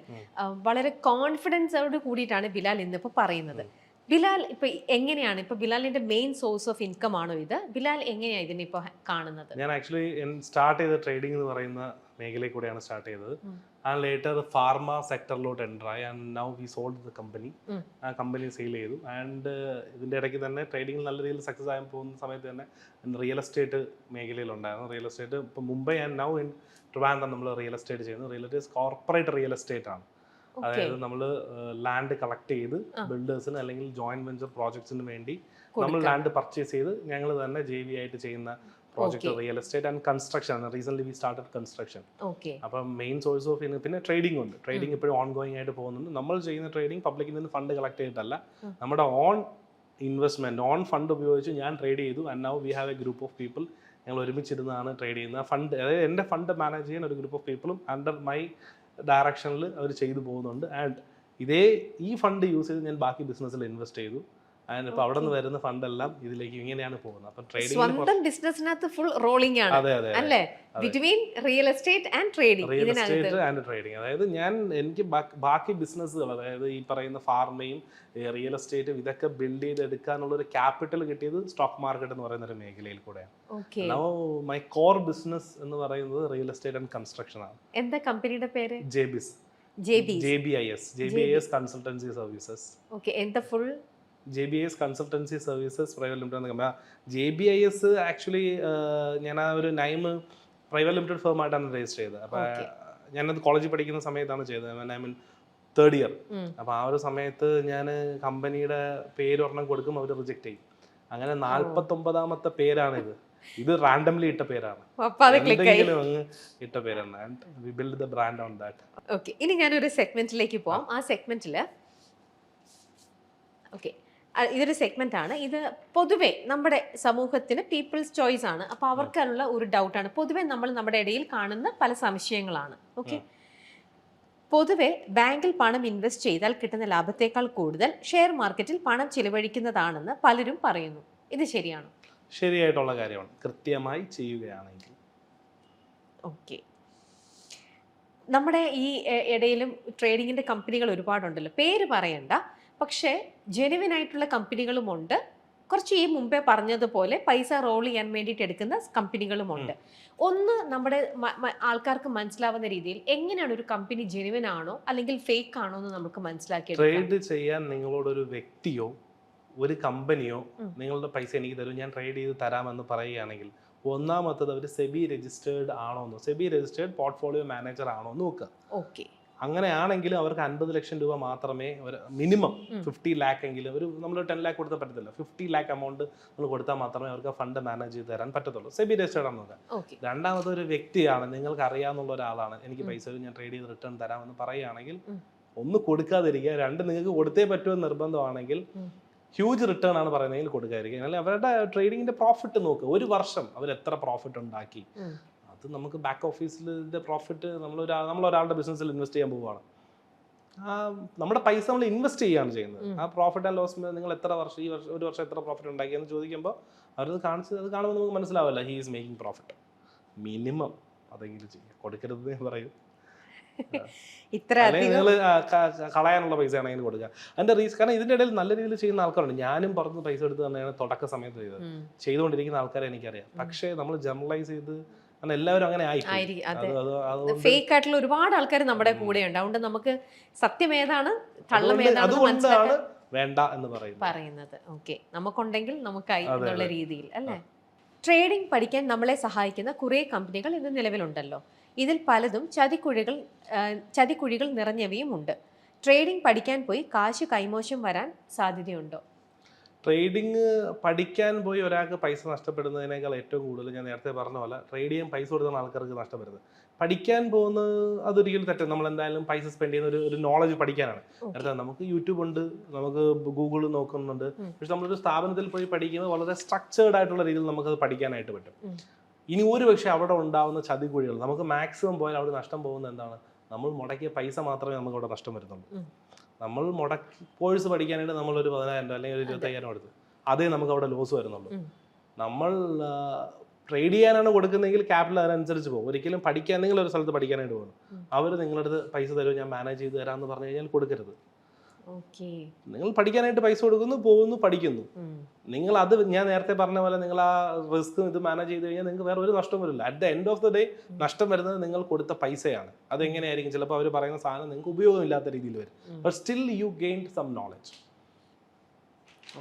വളരെ കോൺഫിഡൻസോട് കൂടിയിട്ടാണ് ബിലാൽ ഇന്നിപ്പോ പറയുന്നത്. ബിലാൽ ഇപ്പൊ എങ്ങനെയാണ്, ഇപ്പൊ ബിലാലിന്റെ മെയിൻ സോഴ്സ് ഓഫ് ഇൻകം ആണോ ഇത്? ബിലാൽ എങ്ങനെയാണ് ഇതിനിപ്പോ കാണുന്നത്? ഞാൻ ആക്ച്വലി സ്റ്റാർട്ട് ചെയ്ത ട്രേഡിംഗ് എന്ന് പറയുന്ന മേഖലയിൽ കൂടെയാണ് സ്റ്റാർട്ട് ചെയ്തത്. ആൻഡ് ലേറ്റർ ഫാർമ സെക്ടറിലോട്ട് എൻ്റർ ആയി. And now we sold the company. ആ കമ്പനി സെയിൽ ചെയ്തു. ആൻഡ് ഇതിൻ്റെ ഇടയ്ക്ക് തന്നെ ട്രേഡിംഗ് നല്ല രീതിയിൽ സക്സസ് ആയി പോകുന്ന സമയത്ത് തന്നെ റിയൽ എസ്റ്റേറ്റ് മേഖലയിലുണ്ടായിരുന്നു. റിയൽ എസ്റ്റേറ്റ് ഇപ്പോൾ Mumbai and now in Trivandrum നമ്മൾ റിയൽ എസ്റ്റേറ്റ് ചെയ്യുന്നത്. Real estate corporate real estate ആണ്. അതായത് നമ്മൾ ലാൻഡ് കളക്ട് ചെയ്ത് ബിൽഡേഴ്സിന് അല്ലെങ്കിൽ ജോയിന്റ് വെഞ്ചർ പ്രോജക്ട്സിന് വേണ്ടി നമ്മൾ ലാൻഡ് പർച്ചേസ് ചെയ്ത് ഞങ്ങൾ തന്നെ JV ആയിട്ട് ചെയ്യുന്ന project real estate and construction. Recent we started construction. Okay. അപ്പം മെയിൻ സോഴ്സ് ഓഫ് പിന്നെ ട്രേഡിംഗ് ഉണ്ട്. ട്രേഡിംഗ് ഇപ്പോഴും ഓൺ ഗോയിങ് ആയിട്ട് പോകുന്നുണ്ട്. നമ്മൾ ചെയ്യുന്ന ട്രേഡിംഗ് പബ്ലിക്കിൽ നിന്ന് ഫണ്ട് കളക്ട് ചെയ്തിട്ടല്ല, നമ്മുടെ ഓൺ ഇൻവെസ്റ്റ്മെന്റ് ഓൺ ഫണ്ട് ഉപയോഗിച്ച് ഞാൻ ട്രേഡ് ചെയ്തു. And now we have A group of people. ഞങ്ങൾ ഒരുമിച്ചിരുന്നാണ് ട്രേഡ് ചെയ്യുന്നത്. ഫണ്ട്, അതായത് എൻ്റെ ഫണ്ട് മാനേജ് ചെയ്യാൻ ഒരു ഗ്രൂപ്പ് ഓഫ് പീപ്പിളും അണ്ടർ മൈ ഡയറക്ഷനിൽ അവർ ചെയ്തു പോകുന്നുണ്ട്. ആൻഡ് ഈ ഫണ്ട് യൂസ് ചെയ്ത് ഞാൻ ബാക്കി ബിസിനസ്സിൽ ഇൻവെസ്റ്റ് ചെയ്തു. ആൻഡ് ഇപ്പോൾ അവിടെ നിന്ന് വരുന്ന ഫണ്ട് എല്ലാം ഇതിലേക്ക് ഇങ്ങനെയാണ് പോകുന്നത്. അപ്പം സ്വന്തം ബിസിനസ്സിനകത്ത് ഫുൾ റോളിംഗ് ആണ്. അതെ അതെ അല്ലേ? Between real estate and trading. Real estate and trading. അതായത് എനിക്ക് ബാക്കി ബിസിനസ്സുകൾ, അതായത് ഈ പറയുന്ന ഫാർമയും റിയൽ എസ്റ്റേറ്റും ഇതൊക്കെ ബിൽഡ് ചെയ്തെടുക്കാനുള്ള ഒരു ക്യാപിറ്റൽ കിട്ടിയത് സ്റ്റോക്ക് മാർക്കറ്റ് എന്ന് പറയുന്ന ഒരു മേഖലയിൽ കൂടെയാണ്. നൗ മൈ കോർ ബിസിനസ് എന്ന് പറയുന്നത് റിയൽ എസ്റ്റേറ്റ് ആൻഡ് കൺസ്ട്രക്ഷൻ ആണ്. എന്താ കമ്പനിയുടെ പേര്? JBIS consultancy services. ഓക്കേ. എന്താ full? JBIS consultancy services private limited. JBIS actually ഞാൻ ആ ഒരു നൈം പ്രൈവറ്റ് ലിമിറ്റഡ് ഫേം ആയിട്ടാണ് രജിസ്റ്റർ ചെയ്തത്. അപ്പോൾ ഞാനത് കോളേജിൽ പഠിക്കുന്ന സമയത്താണ് ചെയ്തത്. I mean third year. അപ്പോൾ ആ ഒരു സമയത്ത് ഞാൻ കമ്പനിയുടെ പേര് ഒരെണ്ണം കൊടുക്കും, അവർ റിജക്ട് ചെയ്യും. അങ്ങനെ 49ാമത്തെ പേരാണിത്. ഇത് റാൻഡംലി ഇട്ട പേരാണ്, എന്തെങ്കിലും അങ്ങ് ഇട്ട പേരാണ്. And we build the brand on that. Okay. ഇനി ഞാനൊരു സെഗ്മെന്റിലേക്ക് പോവാം. ആ സെഗ്മെന്റിൽ ഓക്കെ, ഇതൊരു സെഗ്മെന്റ് ആണ്. ഇത് പൊതുവെ നമ്മുടെ സമൂഹത്തിന് പീപ്പിൾസ് ചോയ്സ് ആണ്. അപ്പോൾ അവർക്കുള്ള ഒരു ഡൗട്ടാണ്. പൊതുവെ നമ്മൾ നമ്മുടെ ഇടയിൽ കാണുന്ന പല സംശയങ്ങളാണ്. ഓക്കെ. പൊതുവെ ബാങ്കിൽ പണം ഇൻവെസ്റ്റ് ചെയ്താൽ കിട്ടുന്ന ലാഭത്തേക്കാൾ കൂടുതൽ ഷെയർ മാർക്കറ്റിൽ പണം ചിലവഴിക്കുന്നതാണെന്ന് പലരും പറയുന്നു. ഇത് ശരിയാണോ? ശരിയായിട്ടുള്ള കാര്യമാണ്, കൃത്യമായി ചെയ്യുകയാണെങ്കിൽ. ഓക്കെ. നമ്മുടെ ഈ ഇടയിലും ട്രേഡിങ്ങിന്റെ കമ്പനികൾ ഒരുപാടുണ്ടല്ലോ, പേര് പറയണ്ട. പക്ഷേ ജെനുവിൻ ആയിട്ടുള്ള കമ്പനികളുമുണ്ട്, കുറച്ച് ഈ മുമ്പേ പറഞ്ഞതുപോലെ പൈസ റോൾ ചെയ്യാൻ വേണ്ടിയിട്ട് എടുക്കുന്ന കമ്പനികളുമുണ്ട്. ഒന്ന് നമ്മുടെ ആൾക്കാർക്ക് മനസ്സിലാവുന്ന രീതിയിൽ എങ്ങനെയാണ് ഒരു കമ്പനി ജെനുവിൻ ആണോ അല്ലെങ്കിൽ ഫേക്ക് ആണോ എന്ന് നമുക്ക് മനസ്സിലാക്കി. ട്രേഡ് ചെയ്യാൻ നിങ്ങളോടൊരു വ്യക്തിയോ ഒരു കമ്പനിയോ നിങ്ങളുടെ പൈസ എനിക്ക് തരും, ഞാൻ ട്രേഡ് ചെയ്ത് തരാമെന്ന് പറയുകയാണെങ്കിൽ, ഒന്നാമത്തത് അവർ സെബി രജിസ്റ്റേർഡ് ആണോ എന്ന്, സെബി രജിസ്റ്റേർഡ് പോർട്ട്ഫോളിയോ മാനേജർ ആണോ എന്ന് നോക്കുക. ഓക്കെ. അങ്ങനെയാണെങ്കിൽ അവർക്ക് 50 ലക്ഷം രൂപ മാത്രമേ, ഒരു മിനിമം 50 ലാക്ക് എങ്കിലും, നമ്മൾ 10 ലാക്ക് കൊടുത്താൽ പറ്റത്തില്ല, 50 ലാക്ക് എമൗണ്ട് നമ്മൾ കൊടുത്താൽ മാത്രമേ അവർക്ക് ഫണ്ട് മാനേജ് ചെയ്ത് തരാൻ പറ്റത്തുള്ളൂ. സെബി രജിസ്റ്റേർഡ് ആണെന്ന് നോക്കാം. രണ്ടാമത് ഒരു വ്യക്തിയാണ്, നിങ്ങൾക്ക് അറിയാവുന്ന ഒരാളാണ്, എനിക്ക് പൈസ ഞാൻ ട്രേഡ് ചെയ്ത് റിട്ടേൺ തരാമെന്ന് പറയുകയാണെങ്കിൽ ഒന്ന് കൊടുക്കാതിരിക്കുക. രണ്ട്, നിങ്ങൾക്ക് കൊടുത്തേ പറ്റുമെന്ന് നിർബന്ധമാണെങ്കിൽ ഹ്യൂജ് റിട്ടേൺ ആണ് പറയുന്നതെങ്കിൽ കൊടുക്കാതിരിക്കുക. അല്ലെങ്കിൽ അവരുടെ ട്രേഡിങ്ങിന്റെ പ്രോഫിറ്റ് നോക്കുക. ഒരു വർഷം അവർ എത്ര പ്രോഫിറ്റ് ഉണ്ടാക്കി, അത് നമുക്ക് ബാക്ക് ഓഫീസിലെ പ്രോഫിറ്റ്, നമ്മളൊരാളുടെ ബിസിനസ്സിൽ ഇൻവെസ്റ്റ് ചെയ്യാൻ പോവുകയാണ്, നമ്മുടെ പൈസ നമ്മൾ ഇൻവെസ്റ്റ് ചെയ്യുകയാണ് ചെയ്യുന്നത്. ആ പ്രോഫിറ്റ് ആൻഡ് ലോസ് നിങ്ങൾ എത്ര വർഷം, ഒരു വർഷം എത്ര പ്രോഫിറ്റ് ഉണ്ടാക്കിയെന്ന് ചോദിക്കുമ്പോൾ അവരത് കാണുമ്പോൾ നമുക്ക് മനസ്സിലാവില്ല, he is making profit. Minimum അതെങ്കിലും ചെയ്യുക, കൊടുക്കരുത് ഞാൻ പറയും. അല്ലെങ്കിൽ നിങ്ങൾ കളയാനുള്ള പൈസ ആണെങ്കിൽ കൊടുക്കുക. അതിന്റെ റീസൺ, കാരണം ഇതിന്റെ ഇടയിൽ നല്ല രീതിയിൽ ചെയ്യുന്ന ആൾക്കാരുണ്ട്. ഞാനും പുറത്ത് പൈസ എടുത്ത് തന്നെയാണ് തുടക്ക സമയത്ത് ചെയ്തുകൊണ്ടിരിക്കുന്ന ആൾക്കാരെ എനിക്കറിയാം. പക്ഷേ നമ്മൾ ജനറലൈസ് ചെയ്ത്, കാരണം എല്ലാവരും അങ്ങനെ ഫേക്ക് ആയിട്ടുള്ള ഒരുപാട് ആൾക്കാർ നമ്മുടെ കൂടെ ഉണ്ട്. അതുകൊണ്ട് നമുക്ക് സത്യം ഏതാണ് കള്ളം ഏതാണ് വേണ്ട എന്ന് പറയുന്നത്. ഓക്കെ, നമുക്കുണ്ടെങ്കിൽ നമുക്കായി എന്നുള്ള രീതിയിൽ അല്ലേ. ട്രേഡിംഗ് പഠിക്കാൻ നമ്മളെ സഹായിക്കുന്ന കുറേ കമ്പനികൾ ഇന്ന് നിലവിലുണ്ടല്ലോ. ഇതിൽ പലതും ചതിക്കുഴികൾ നിറഞ്ഞവയും ഉണ്ട്. ട്രേഡിംഗ് പഠിക്കാൻ പോയി കാശ് കൈമോശം വരാൻ സാധ്യതയുണ്ടോ? ട്രേഡിങ് പഠിക്കാൻ പോയി ഒരാൾക്ക് പൈസ നഷ്ടപ്പെടുന്നതിനേക്കാൾ ഏറ്റവും കൂടുതൽ, ഞാൻ നേരത്തെ പറഞ്ഞ പോലെ, ട്രേഡ് ചെയ്യാൻ പൈസ കൊടുക്കുന്ന ആൾക്കാർക്ക് നഷ്ടപ്പെടുന്നത്. പഠിക്കാൻ പോകുന്നത് അതൊരിക്കലും തെറ്റും. നമ്മൾ എന്തായാലും പൈസ സ്പെൻഡ് ചെയ്യുന്ന ഒരു നോളജ് പഠിക്കാനാണ്. നേരത്തെ നമുക്ക് യൂട്യൂബ് ഉണ്ട്, നമുക്ക് ഗൂഗിൾ നോക്കുന്നുണ്ട്. പക്ഷെ നമ്മളൊരു സ്ഥാപനത്തിൽ പോയി പഠിക്കുന്നത് വളരെ സ്ട്രക്ചേർഡ് ആയിട്ടുള്ള രീതിയിൽ നമുക്കത് പഠിക്കാനായിട്ട് പറ്റും. ഇനി ഒരു പക്ഷേ അവിടെ ഉണ്ടാവുന്ന ചതിക്കുഴികൾ, നമുക്ക് മാക്സിമം പോയാൽ അവിടെ നഷ്ടം പോകുന്നത് എന്താണ്? നമ്മൾ മുടക്കിയ പൈസ മാത്രമേ നമുക്ക് അവിടെ നഷ്ടം വരുന്നുള്ളൂ. നമ്മൾ കോഴ്സ് പഠിക്കാനായിട്ട് നമ്മളൊരു 10,000 അല്ലെങ്കിൽ ഒരു 25,000 കൊടുത്ത്, അതേ നമുക്ക് അവിടെ ലോസ് വരുന്നുള്ളൂ. നമ്മൾ ട്രേഡ് ചെയ്യാനാണ് കൊടുക്കുന്നതെങ്കിൽ ക്യാപിറ്റൽ അതിനനുസരിച്ച് പോകും. ഒരിക്കലും പഠിക്കാൻ, നിങ്ങളൊരു സ്ഥലത്ത് പഠിക്കാനായിട്ട് പോകുന്നു, അവർ നിങ്ങളുടെ അടുത്ത് പൈസ തരുമോ, ഞാൻ മാനേജ് ചെയ്ത് തരാമെന്ന് പറഞ്ഞു കഴിഞ്ഞാൽ കൊടുക്കരുത്. നിങ്ങൾ പഠിക്കാനായിട്ട് പൈസ കൊടുക്കുന്നു, പോകുന്നു, പഠിക്കുന്നു. നിങ്ങൾ അത്, ഞാൻ നേരത്തെ പറഞ്ഞ പോലെ, നിങ്ങൾ ആ റിസ്ക് ഇത് മാനേജ് ചെയ്ത് കഴിഞ്ഞാൽ നിങ്ങൾക്ക് വേറെ ഒരു നഷ്ടം വരില്ല. At the end of the day നഷ്ടം വരുന്നത് നിങ്ങൾ കൊടുത്ത പൈസയാണ്. അതെങ്ങനെയായിരിക്കും? ചിലപ്പോൾ അവർ പറയുന്ന സാധനം നിങ്ങൾക്ക് ഉപയോഗമില്ലാത്ത രീതിയിൽ വരും. But still you gained some knowledge.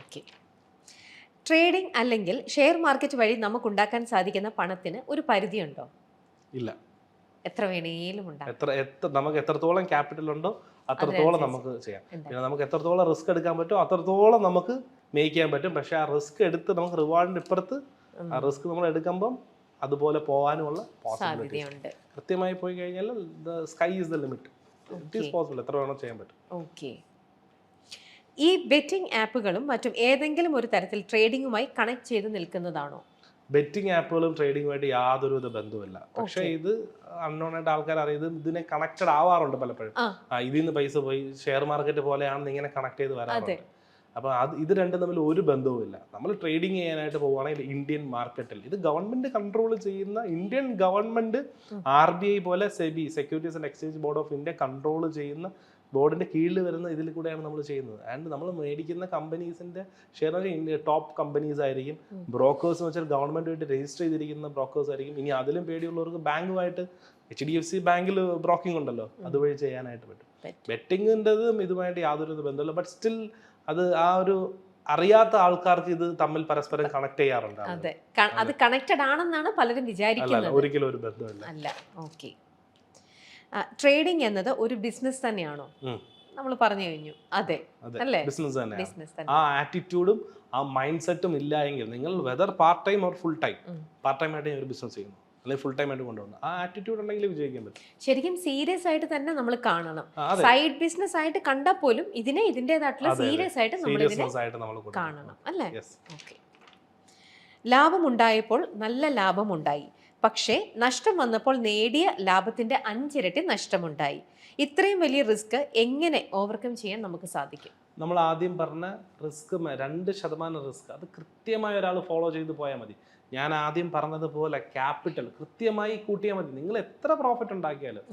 Okay. Trading അല്ലെങ്കിൽ ഷെയർ മാർക്കറ്റ് വഴി നമുക്ക് ഉണ്ടാക്കാൻ സാധിക്കുന്ന പണത്തിന് ഒരു പരിധിയുണ്ടോ? ഇല്ല. എത്ര വേണേലും ഉണ്ടാകും. നമുക്ക് എത്രത്തോളം ക്യാപിറ്റൽ ഉണ്ടോ അത്രത്തോളം നമുക്ക് ചെയ്യാം. പിന്നെ നമുക്ക് എത്രത്തോളം റിസ്ക് എടുക്കാൻ പറ്റുമോ അത്രത്തോളം നമുക്ക് മേക്ക് ചെയ്യാൻ പറ്റും. പക്ഷെ ആ റിസ്ക് എടുത്ത് നമുക്ക് റിവാർഡിന്റെ ഇപ്പുറത്ത് ആ റിസ്ക് നമ്മൾ എടുക്കുമ്പം അതുപോലെ പോകാനുമുള്ള പോസിബിലിറ്റി സാധ്യതയുണ്ട്. കൃത്യമായി പോയി കഴിഞ്ഞാൽ sky is the limit. It is possible, എത്ര വേണോ ചെയ്യാൻ പറ്റും. ഓക്കെ. ഈ ബെറ്റിംഗ് ആപ്പുകളും മറ്റും ഏതെങ്കിലും ഒരു തരത്തിൽ ട്രേഡിംഗുമായി കണക്ട് ചെയ്ത് നിൽക്കുന്നതാണോ? ബെറ്റിംഗ് ആപ്പുകളും ട്രേഡിങ്ങുമായിട്ട് യാതൊരു വിധ ബന്ധവുമില്ല. പക്ഷെ ഇത് അൺനോൺ ആയിട്ട് ആൾക്കാർ അറിയാം, ഇതിനെ കണക്റ്റഡ് ആവാറുണ്ട് പലപ്പോഴും. ഇതിൽ നിന്ന് പൈസ പോയി ഷെയർ മാർക്കറ്റ് പോലെയാണെന്ന് ഇങ്ങനെ കണക്ട് ചെയ്ത് വരാറുണ്ട്. അപ്പൊ ഇത് രണ്ടും തമ്മിൽ ഒരു ബന്ധവുമില്ല. നമ്മൾ ട്രേഡിംഗ് ചെയ്യാനായിട്ട് പോവുകയാണെങ്കിൽ ഇന്ത്യൻ മാർക്കറ്റിൽ ഇത് ഗവൺമെന്റ് കൺട്രോൾ ചെയ്യുന്ന, ഇന്ത്യൻ ഗവൺമെന്റ് RBI പോലെ SEBI, securities and exchange board of India control ചെയ്യുന്ന ബോർഡിന്റെ കീഴിൽ വരുന്ന ഇതിൽ കൂടെയാണ് നമ്മൾ ചെയ്യുന്നത്. ആൻഡ് നമ്മൾ മേടിക്കുന്ന കമ്പനീസിന്റെ ഷെയർ ടോപ്പ് കമ്പനീസ് ആയിരിക്കും. ബ്രോക്കേഴ്സ് എന്ന് വെച്ചാൽ ഗവൺമെന്റുമായിട്ട് രജിസ്റ്റർ ചെയ്തിരിക്കുന്ന ബ്രോക്കേഴ്സ് ആയിരിക്കും. ഇനി അതിലും പേടിയുള്ളവർക്ക് ബാങ്കുമായിട്ട് HDFC ബാങ്കിൽ ബ്രോക്കിംഗ് ഉണ്ടല്ലോ, അതുവഴി ചെയ്യാനായിട്ട് പറ്റും. ബെറ്റിങ്ങിൻ്റെതും ഇതുമായിട്ട് യാതൊരു ബന്ധമില്ല. ബട്ട് സ്റ്റിൽ അത് ആ ഒരു അറിയാത്ത ആൾക്കാർക്ക് ഇത് തമ്മിൽ പരസ്പരം കണക്ട് ചെയ്യാറുണ്ട്. അതെ, അത് കണക്റ്റഡ് ആണെന്നാണ് പലരും വിചാരിക്കുന്നത്. ഒരിക്കലും ഒരു ബന്ധമില്ല. അല്ല. ഓക്കെ. ട്രേഡിംഗ് എന്നത് ഒരു ബിസിനസ് തന്നെയാണോ? നമ്മൾ പറഞ്ഞു കഴിഞ്ഞു. അതെ, അല്ലേ? ബിസിനസ് തന്നെ. ആ ആറ്റിറ്റ്യൂഡും ആ മൈൻഡ് സെറ്റും ഇല്ല എങ്കിൽ നിങ്ങൾ whether part time or full time, part time ആയിട്ട് ഒരു ബിസിനസ് ചെയ്യുന്നു അല്ലെങ്കിൽ ഫുൾ ടൈം ആയിട്ട് കൊണ്ടുപോകുന്നു, ആ ആറ്റിറ്റ്യൂഡ് ഉണ്ടെങ്കിൽ വിജയിക്കാൻ പറ്റും. ശരിക്കും സീരിയസ് ആയിട്ട് തന്നെ നമ്മൾ കാണണം. സൈഡ് ബിസിനസ് ആയിട്ട് കണ്ടാൽ പോലും ഇതിനെ ഇതിൻ്റെതായിട്ടുള്ള സീരിയസ് ആയിട്ട് നമ്മൾ കാണണം, അല്ലേ? ഓക്കെ. ലാഭമുണ്ടായപ്പോൾ നല്ല ലാഭമുണ്ടായി, പക്ഷേ നഷ്ടം വന്നപ്പോൾ നേടിയ ലാഭത്തിന്റെ 5 ഇരട്ടി നഷ്ടമുണ്ടായി. ഇത്രയും വലിയ റിസ്ക് എങ്ങനെ ഓവർകം ചെയ്യാൻ നമുക്ക് സാധിക്കും? നമ്മൾ ആദ്യം പറഞ്ഞ റിസ്ക് 2% റിസ്ക്, അത് കൃത്യമായി ഒരാൾ ഫോളോ ചെയ്ത് പോയാൽ മതി. ഞാൻ ആദ്യം പറഞ്ഞതുപോലെ ക്യാപിറ്റൽ കൃത്യമായി കൂട്ടിയാൽ മതി. നിങ്ങൾ എത്ര പ്രോഫിറ്റ് ഉണ്ടാക്കിയാലും,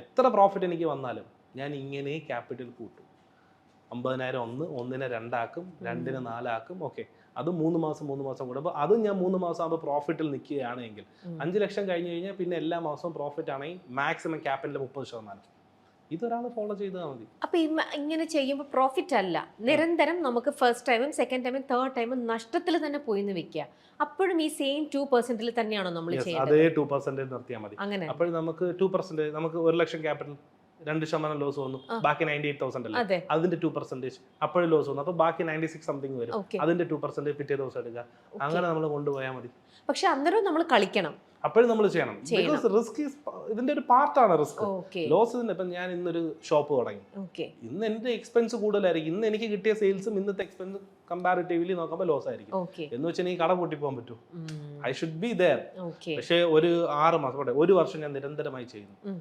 എത്ര പ്രോഫിറ്റ് എനിക്ക് വന്നാലും ഞാൻ ഇങ്ങനെ ക്യാപിറ്റൽ കൂട്ടും. 50,000 1 2 ആക്കും, 2 4 ആക്കും. ഓക്കെ, അത് 3 മാസം കൂടുമ്പോൾ അതും ഞാൻ 3 മാസം ആകുമ്പോൾ പ്രോഫിറ്റിൽ നിൽക്കുകയാണെങ്കിൽ 5 ലക്ഷം കഴിഞ്ഞ് കഴിഞ്ഞാൽ പിന്നെ എല്ലാ മാസവും പ്രോഫിറ്റ് ആണെങ്കിൽ മാക്സിമം ക്യാപിറ്റൽ 30%. ഇതൊരാൾ ഫോളോ ചെയ്താൽ മതി. അപ്പൊ ഇങ്ങനെ ചെയ്യുമ്പോൾ പ്രോഫിറ്റ് അല്ല, നിരന്തരം നമുക്ക് ഫസ്റ്റ് ടൈമും സെക്കൻഡ് ടൈമും തേർഡ് ടൈമും നഷ്ടത്തിൽ തന്നെ പോയി വെക്കുക. അപ്പോഴും ഈ സെയിം 2% തന്നെയാണോ നമ്മൾ ചെയ്യുന്നത്? അതേ 2% നിർത്തിയാൽ മതി. അങ്ങനെ അപ്പോൾ നമുക്ക് 2%, നമുക്ക് 1 ലക്ഷം ക്യാപിറ്റൽ 2% ലോസ് വന്നു, ബാക്കി 98,000 അല്ലേ, അതിന്റെ 2% അപ്പോഴും ലോസ് വന്നു, അപ്പൊ ബാക്കി 96 സംതിങ് വരും, അതിന്റെ 2% പിറ്റേ ദിവസം എടുക്കുക. അങ്ങനെ നമ്മൾ കൊണ്ടുപോയാൽ മതി. പക്ഷെ അന്നേരം നമ്മൾ കളിക്കണം, അപ്പോഴും നമ്മൾ ചെയ്യണം. ബിക്കോസ് റിസ്ക് ഇതിന്റെ ഒരു പാർട്ടാണ് റിസ്ക്. ലോസ് ഇപ്പം ഞാൻ ഇന്നൊരു ഷോപ്പ് തുടങ്ങി, ഇന്ന് എന്റെ എക്സ്പെൻസ് കൂടുതലായിരിക്കും, ഇന്ന് എനിക്ക് കിട്ടിയ സെയിൽസും ഇന്നത്തെ എക്സ്പെൻസ് കമ്പാരിറ്റീവ്ലി നോക്കുമ്പോൾ ലോസ് ആയിരിക്കും. എന്ന് വെച്ചാൽ എനിക്ക് കട കൂട്ടി പോകാൻ പറ്റൂ, ഐ ഷുഡ് ബി ദെയർ. പക്ഷേ ഒരു 6 മാസം 1 വർഷം ഞാൻ നിരന്തരമായി ചെയ്യുന്നു,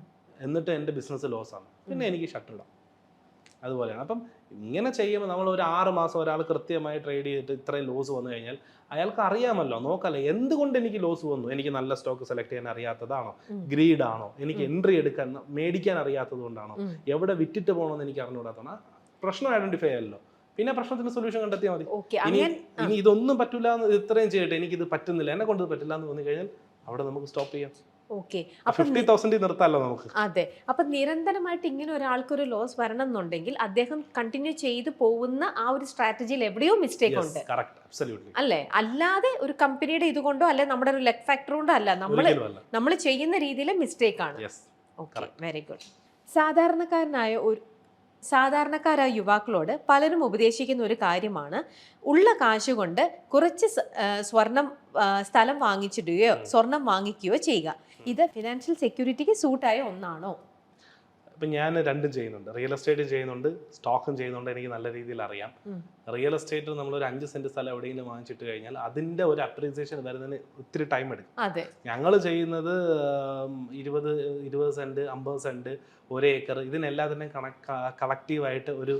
എന്നിട്ട് എൻ്റെ ബിസിനസ് ലോസ് ആണ്, പിന്നെ എനിക്ക് ഷട്ടിടാം. അതുപോലെയാണ്. അപ്പം ഇങ്ങനെ ചെയ്യുമ്പോൾ നമ്മൾ ഒരു 6 മാസം ഒരാൾ കൃത്യമായി ട്രേഡ് ചെയ്തിട്ട് ഇത്രയും ലോസ് വന്നു കഴിഞ്ഞാൽ അയാൾക്ക് അറിയാമല്ലോ, നോക്കല്ലേ എന്തുകൊണ്ട് എനിക്ക് ലോസ് വന്നു, എനിക്ക് നല്ല സ്റ്റോക്ക് സെലക്ട് ചെയ്യാൻ അറിയാത്തതാണോ, ഗ്രീഡ് ആണോ, എനിക്ക് എൻട്രി എടുക്കാൻ മേടിക്കാൻ അറിയാത്തത് കൊണ്ടാണോ, എവിടെ വിറ്റിട്ട് പോകണമെന്ന് എനിക്ക് അറിഞ്ഞുകൂടാത്തതാണ്. പ്രശ്നം ഐഡന്റിഫൈ ആയല്ലോ, പിന്നെ പ്രശ്നത്തിന് സൊല്യൂഷൻ കണ്ടെത്തിയാൽ മതി. ഇനി ഇതൊന്നും പറ്റില്ല, ഇത്രയും ചെയ്യട്ടെ, എനിക്കിത് പറ്റുന്നില്ല, എന്നെ കൊണ്ട് പറ്റില്ല എന്ന് തോന്നി കഴിഞ്ഞാൽ അവിടെ നമുക്ക് സ്റ്റോപ്പ് ചെയ്യാം. 50,000 നിർത്താമല്ലോ നമുക്ക്. അതെ, അപ്പൊ നിരന്തരമായിട്ട് ഇങ്ങനെ ഒരാൾക്കൊരു ലോസ് വരണം എന്നുണ്ടെങ്കിൽ അദ്ദേഹം കണ്ടിന്യൂ ചെയ്ത് പോകുന്ന ആ ഒരു സ്ട്രാറ്റജിയിൽ എവിടെയോ മിസ്റ്റേക്ക് ഉണ്ട്, അല്ലേ? അല്ലാതെ ഒരു കമ്പനിയുടെ ഇതുകൊണ്ടോ അല്ലെ നമ്മുടെ ഒരു ലെഗ് ഫാക്ടർ കൊണ്ടോ അല്ല, നമ്മൾ ചെയ്യുന്ന രീതിയിലെ മിസ്റ്റേക്ക് ആണ്. Okay, very good. സാധാരണക്കാരായ യുവാക്കളോട് പലരും ഉപദേശിക്കുന്ന ഒരു കാര്യമാണ് ഉള്ള കാശുകൊണ്ട് കുറച്ച് സ്ഥലം വാങ്ങിച്ചിടുകയോ സ്വർണം വാങ്ങിക്കുകയോ ചെയ്യുക. ഇത് ഫിനാൻഷ്യൽ സെക്യൂരിറ്റിക്ക് സൂട്ടായ ഒന്നാണോ? ഇപ്പം ഞാൻ രണ്ടും ചെയ്യുന്നുണ്ട്, റിയൽ എസ്റ്റേറ്റ് ചെയ്യുന്നുണ്ട്, സ്റ്റോക്കും ചെയ്യുന്നുണ്ട്. എനിക്ക് നല്ല രീതിയിൽ അറിയാം. റിയൽ എസ്റ്റേറ്റിൽ നമ്മളൊരു 5 സെന്റ് സ്ഥലം എവിടെയെങ്കിലും വാങ്ങിച്ചിട്ട് കഴിഞ്ഞാൽ അതിന്റെ ഒരു അപ്രീസിയേഷൻ വരുന്നതിന് ഒത്തിരി ടൈം എടുക്കും. ഞങ്ങൾ ചെയ്യുന്നത് 20 സെന്റ് 50 സെന്റ് 1 ഏക്കർ ഇതിനെല്ലാത്തിനും കളക്റ്റീവായിട്ട് ഒരു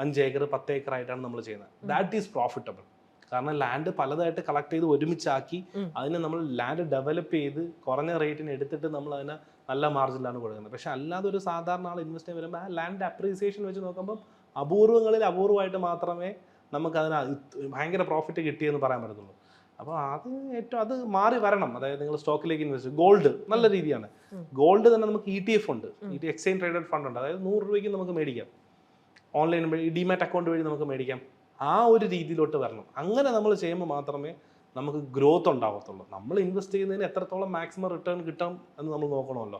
5 ഏക്കർ 10 ഏക്കർ ആയിട്ടാണ് നമ്മൾ ചെയ്യുന്നത്. That is profitable. കാരണം ലാൻഡ് പലതായിട്ട് കളക്ട് ചെയ്ത് ഒരുമിച്ചാക്കി അതിനെ നമ്മൾ ലാൻഡ് ഡെവലപ്പ് ചെയ്ത് കുറഞ്ഞ റേറ്റിന് എടുത്തിട്ട് നമ്മൾ അതിനെ നല്ല മാർജിനിലാണ് കൊടുക്കുന്നത്. പക്ഷെ അല്ലാതെ ഒരു സാധാരണ ആൾ ഇൻവെസ്റ്റ് ചെയ്യാൻ വരുമ്പോൾ ആ ലാൻഡ് അപ്രീസിയേഷൻ വെച്ച് നോക്കുമ്പോൾ അപൂർവമായിട്ട് മാത്രമേ നമുക്ക് അതിന് ഭയങ്കര പ്രോഫിറ്റ് കിട്ടിയെന്ന് പറയാൻ പറ്റത്തുള്ളൂ. അപ്പോൾ അത് മാറി വരണം. അതായത് നിങ്ങൾ സ്റ്റോക്കിലേക്ക് ഇൻവെസ്റ്റ്, ഗോൾഡ് നല്ല രീതിയാണ്. ഗോൾഡ് തന്നെ നമുക്ക് ETF ഉണ്ട്, എക്സ്ചേഞ്ച് ട്രേഡഡ് ഫണ്ട് ഉണ്ട്. അതായത് 100 രൂപയ്ക്ക് നമുക്ക് മേടിക്കാം, ഓൺലൈൻ വഴി ഡിമാറ്റ് അക്കൗണ്ട് വഴി നമുക്ക് മേടിക്കാം. ആ ഒരു രീതിയിലോട്ട് വരണം. അങ്ങനെ നമ്മൾ ചെയ്യുമ്പോൾ മാത്രമേ നമുക്ക് ഗ്രോത്ത് ഉണ്ടാവത്തുള്ളൂ. നമ്മൾ ഇൻവെസ്റ്റ് ചെയ്യുന്നതിന് എത്രത്തോളം മാക്സിമം റിട്ടേൺ കിട്ടാം എന്ന് നമ്മൾ നോക്കണമല്ലോ.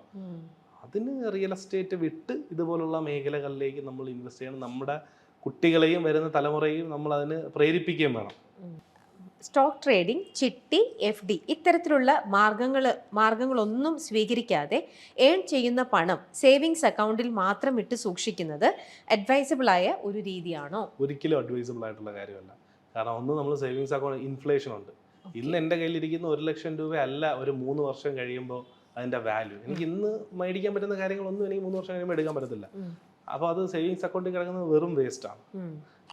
അതിന് റിയൽ എസ്റ്റേറ്റ് വിട്ട് ഇതുപോലുള്ള മേഖലകളിലേക്ക് നമ്മൾ ഇൻവെസ്റ്റ് ചെയ്യണം. നമ്മുടെ കുട്ടികളെയും വരുന്ന തലമുറയെയും നമ്മൾ അതിന് പ്രേരിപ്പിക്കുകയും വേണം. സ്റ്റോക്ക് ട്രേഡിംഗ്, ചിട്ടി, FD ഇത്തരത്തിലുള്ള മാർഗങ്ങളൊന്നും സ്വീകരിക്കാതെ ഏൺ ചെയ്യുന്ന പണം സേവിങ്സ് അക്കൗണ്ടിൽ മാത്രം ഇട്ട് സൂക്ഷിക്കുന്നത് അഡ്വൈസബിൾ ആയ ഒരു രീതിയാണോ? ഒരിക്കലും അഡ്വൈസബിൾ ആയിട്ടുള്ള കാര്യമല്ല. കാരണം ഒന്ന്, നമ്മൾ സേവിങ്സ് അക്കൗണ്ട് ഇൻഫ്ലേഷൻ ഉണ്ട്. ഇന്ന് എൻ്റെ കയ്യിലിരിക്കുന്ന 1 ലക്ഷം രൂപ അല്ല ഒരു 3 വർഷം കഴിയുമ്പോൾ അതിൻ്റെ വാല്യൂ. എനിക്ക് ഇന്ന് മേടിക്കാൻ പറ്റുന്ന കാര്യങ്ങളൊന്നും എനിക്ക് 3 വർഷം കഴിയുമ്പോൾ എടുക്കാൻ പറ്റത്തില്ല. അപ്പോൾ അത് സേവിങ്സ് അക്കൗണ്ടിൽ കിടക്കുന്നത് വെറും വേസ്റ്റ് ആണ്.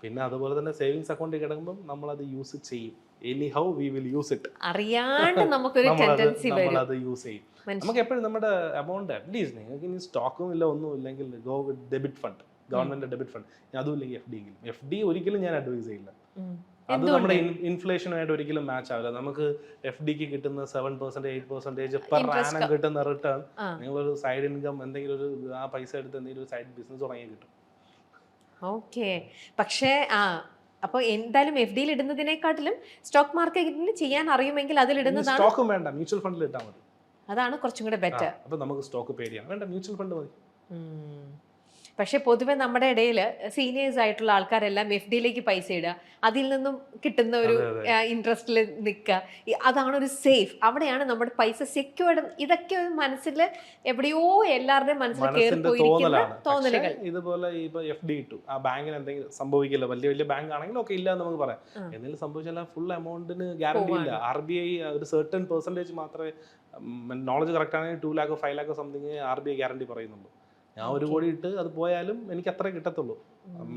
പിന്നെ അതുപോലെ തന്നെ സേവിങ്സ് അക്കൗണ്ടിൽ കിടക്കുമ്പോൾ നമ്മളത് യൂസ് ചെയ്യും. Anyhow we will use it. അറിയാണ്ട് നമുക്കൊരു ടെൻഡൻസി വരും. നമ്മളത് യൂസ് ചെയ്യും. നമുക്ക് എപ്പോഴും നമ്മുടെ എമൗണ്ട് അറ്റ്ലീസ്റ്റ്, നിങ്ങൾക്ക് ഇനി സ്റ്റോക്കും ഇല്ല ഒന്നും ഇല്ലെങ്കിൽ go with debit fund, government debit fund. അതും ഇല്ലെങ്കിൽ FD ഒരിക്കലും ഞാൻ അഡ്വൈസ് ചെയ്യില്ല. അത് നമ്മുടെ ഇൻഫ്ലേഷനുമായിട്ട് ഒരിക്കലും മാച്ച് ആവില്ല. നമുക്ക് FDക്ക് കിട്ടുന്ന 7%, 8% പെർ ആനം കിട്ടുന്ന റിട്ടേൺ നിങ്ങളൊരു സൈഡ് ഇൻകം എന്തെങ്കിലും ഒരു ആ പൈസ എടുത്ത് എന്തെങ്കിലും ഒരു സൈഡ് ബിസിനസ് തുടങ്ങി കിട്ടും. ഓക്കെ. പക്ഷേ അപ്പോൾ എന്തായാലും FDയിൽ ഇടുന്നതിനെക്കാട്ടിലും സ്റ്റോക്ക് മാർക്കറ്റിൽ ചെയ്യാൻ അറിയുമെങ്കിൽ അതിലിടുന്നതാണ്. സ്റ്റോക്കും വേണ്ട, മ്യൂച്വൽ ഫണ്ടിൽ ഇട്ടാൽ മതി. അതാണ് കുറച്ചും കൂടെ ബെറ്റർ. അപ്പൊ നമുക്ക് സ്റ്റോക്ക് പേടിയാണ്, വേണ്ട മ്യൂച്വൽ ഫണ്ട് മതി. പക്ഷെ പൊതുവെ നമ്മുടെ ഇടയിൽ സീനിയേഴ്സ് ആയിട്ടുള്ള ആൾക്കാരെല്ലാം FDയിലേക്ക് പൈസ ഇടുക, അതിൽ നിന്നും കിട്ടുന്ന ഒരു ഇൻട്രസ്റ്റിൽ നിൽക്കുക, അതാണ് ഒരു സേഫ്. അവിടെയാണ് നമ്മുടെ പൈസ സെക്യൂർഡ്. ഇതൊക്കെ ഒരു മനസ്സിൽ എവിടെയോ എല്ലാവരുടെയും മനസ്സിൽ കയറി പോയിരിക്കുന്ന തോന്നലുകൾ. ഇതുപോലെ ഇപ്പൊ FD ഇട്ടു, ആ ബാങ്കിന് എന്തെങ്കിലും സംഭവിക്കില്ല. വലിയ വലിയ ബാങ്ക് ആണെങ്കിൽ ഒക്കെ ഇല്ല എന്ന് നമുക്ക് പറയാം. എന്തെങ്കിലും സംഭവിച്ചാൽ ഫുൾ എമൗണ്ടിന് ഗ്യാരണ്ടി ഇല്ല. RBI ഒരു സർട്ടൺ പെർസെന്റേജ് മാത്രമേ, നോളജ് കറക്റ്റ് ആണെങ്കിൽ 2 lakh 5 lakh something RBI guarantee പറയുന്നുള്ളൂ. ഞാൻ 1 കോടി ഇട്ട് അത് പോയാലും എനിക്ക് അത്രേ കിട്ടത്തുള്ളൂ.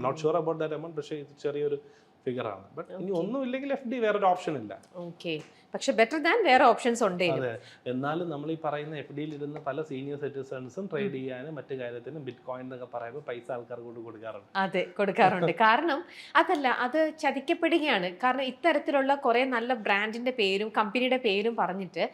Not sure about that amount, പക്ഷേ ഇത് ചെറിയൊരു ഫിഗർ ആണ്. ബട്ട് ഇനി ഒന്നുമില്ലെങ്കിൽ FD വേറൊരു ഓപ്ഷൻ ഇല്ല. ഓക്കെ, പക്ഷെ ബെറ്റർ ദാൻ വേറെ ഓപ്ഷൻസ് ഉണ്ട്. അതെ, എന്നാലും നമ്മൾ ഈ പറയുന്ന FDയിൽ ഇരുന്ന പല സീനിയർ സിറ്റിസൺസും ട്രേഡ് ചെയ്യാനും മറ്റു കാര്യത്തിനും ബിറ്റ് കോയിൻ എന്നൊക്കെ പറയുമ്പോൾ പൈസ ആൾക്കാർക്ക് കൊണ്ട് കൊടുക്കാറുണ്ട്. അതെ, കൊടുക്കാറുണ്ട്. കാരണം അതല്ല, അത് ചതിക്കപ്പെടുകയാണ്. കാരണം ഇത്തരത്തിലുള്ള കുറേ നല്ല ബ്രാൻഡിന്റെ പേരും കമ്പനിയുടെ പേരും പറഞ്ഞിട്ട്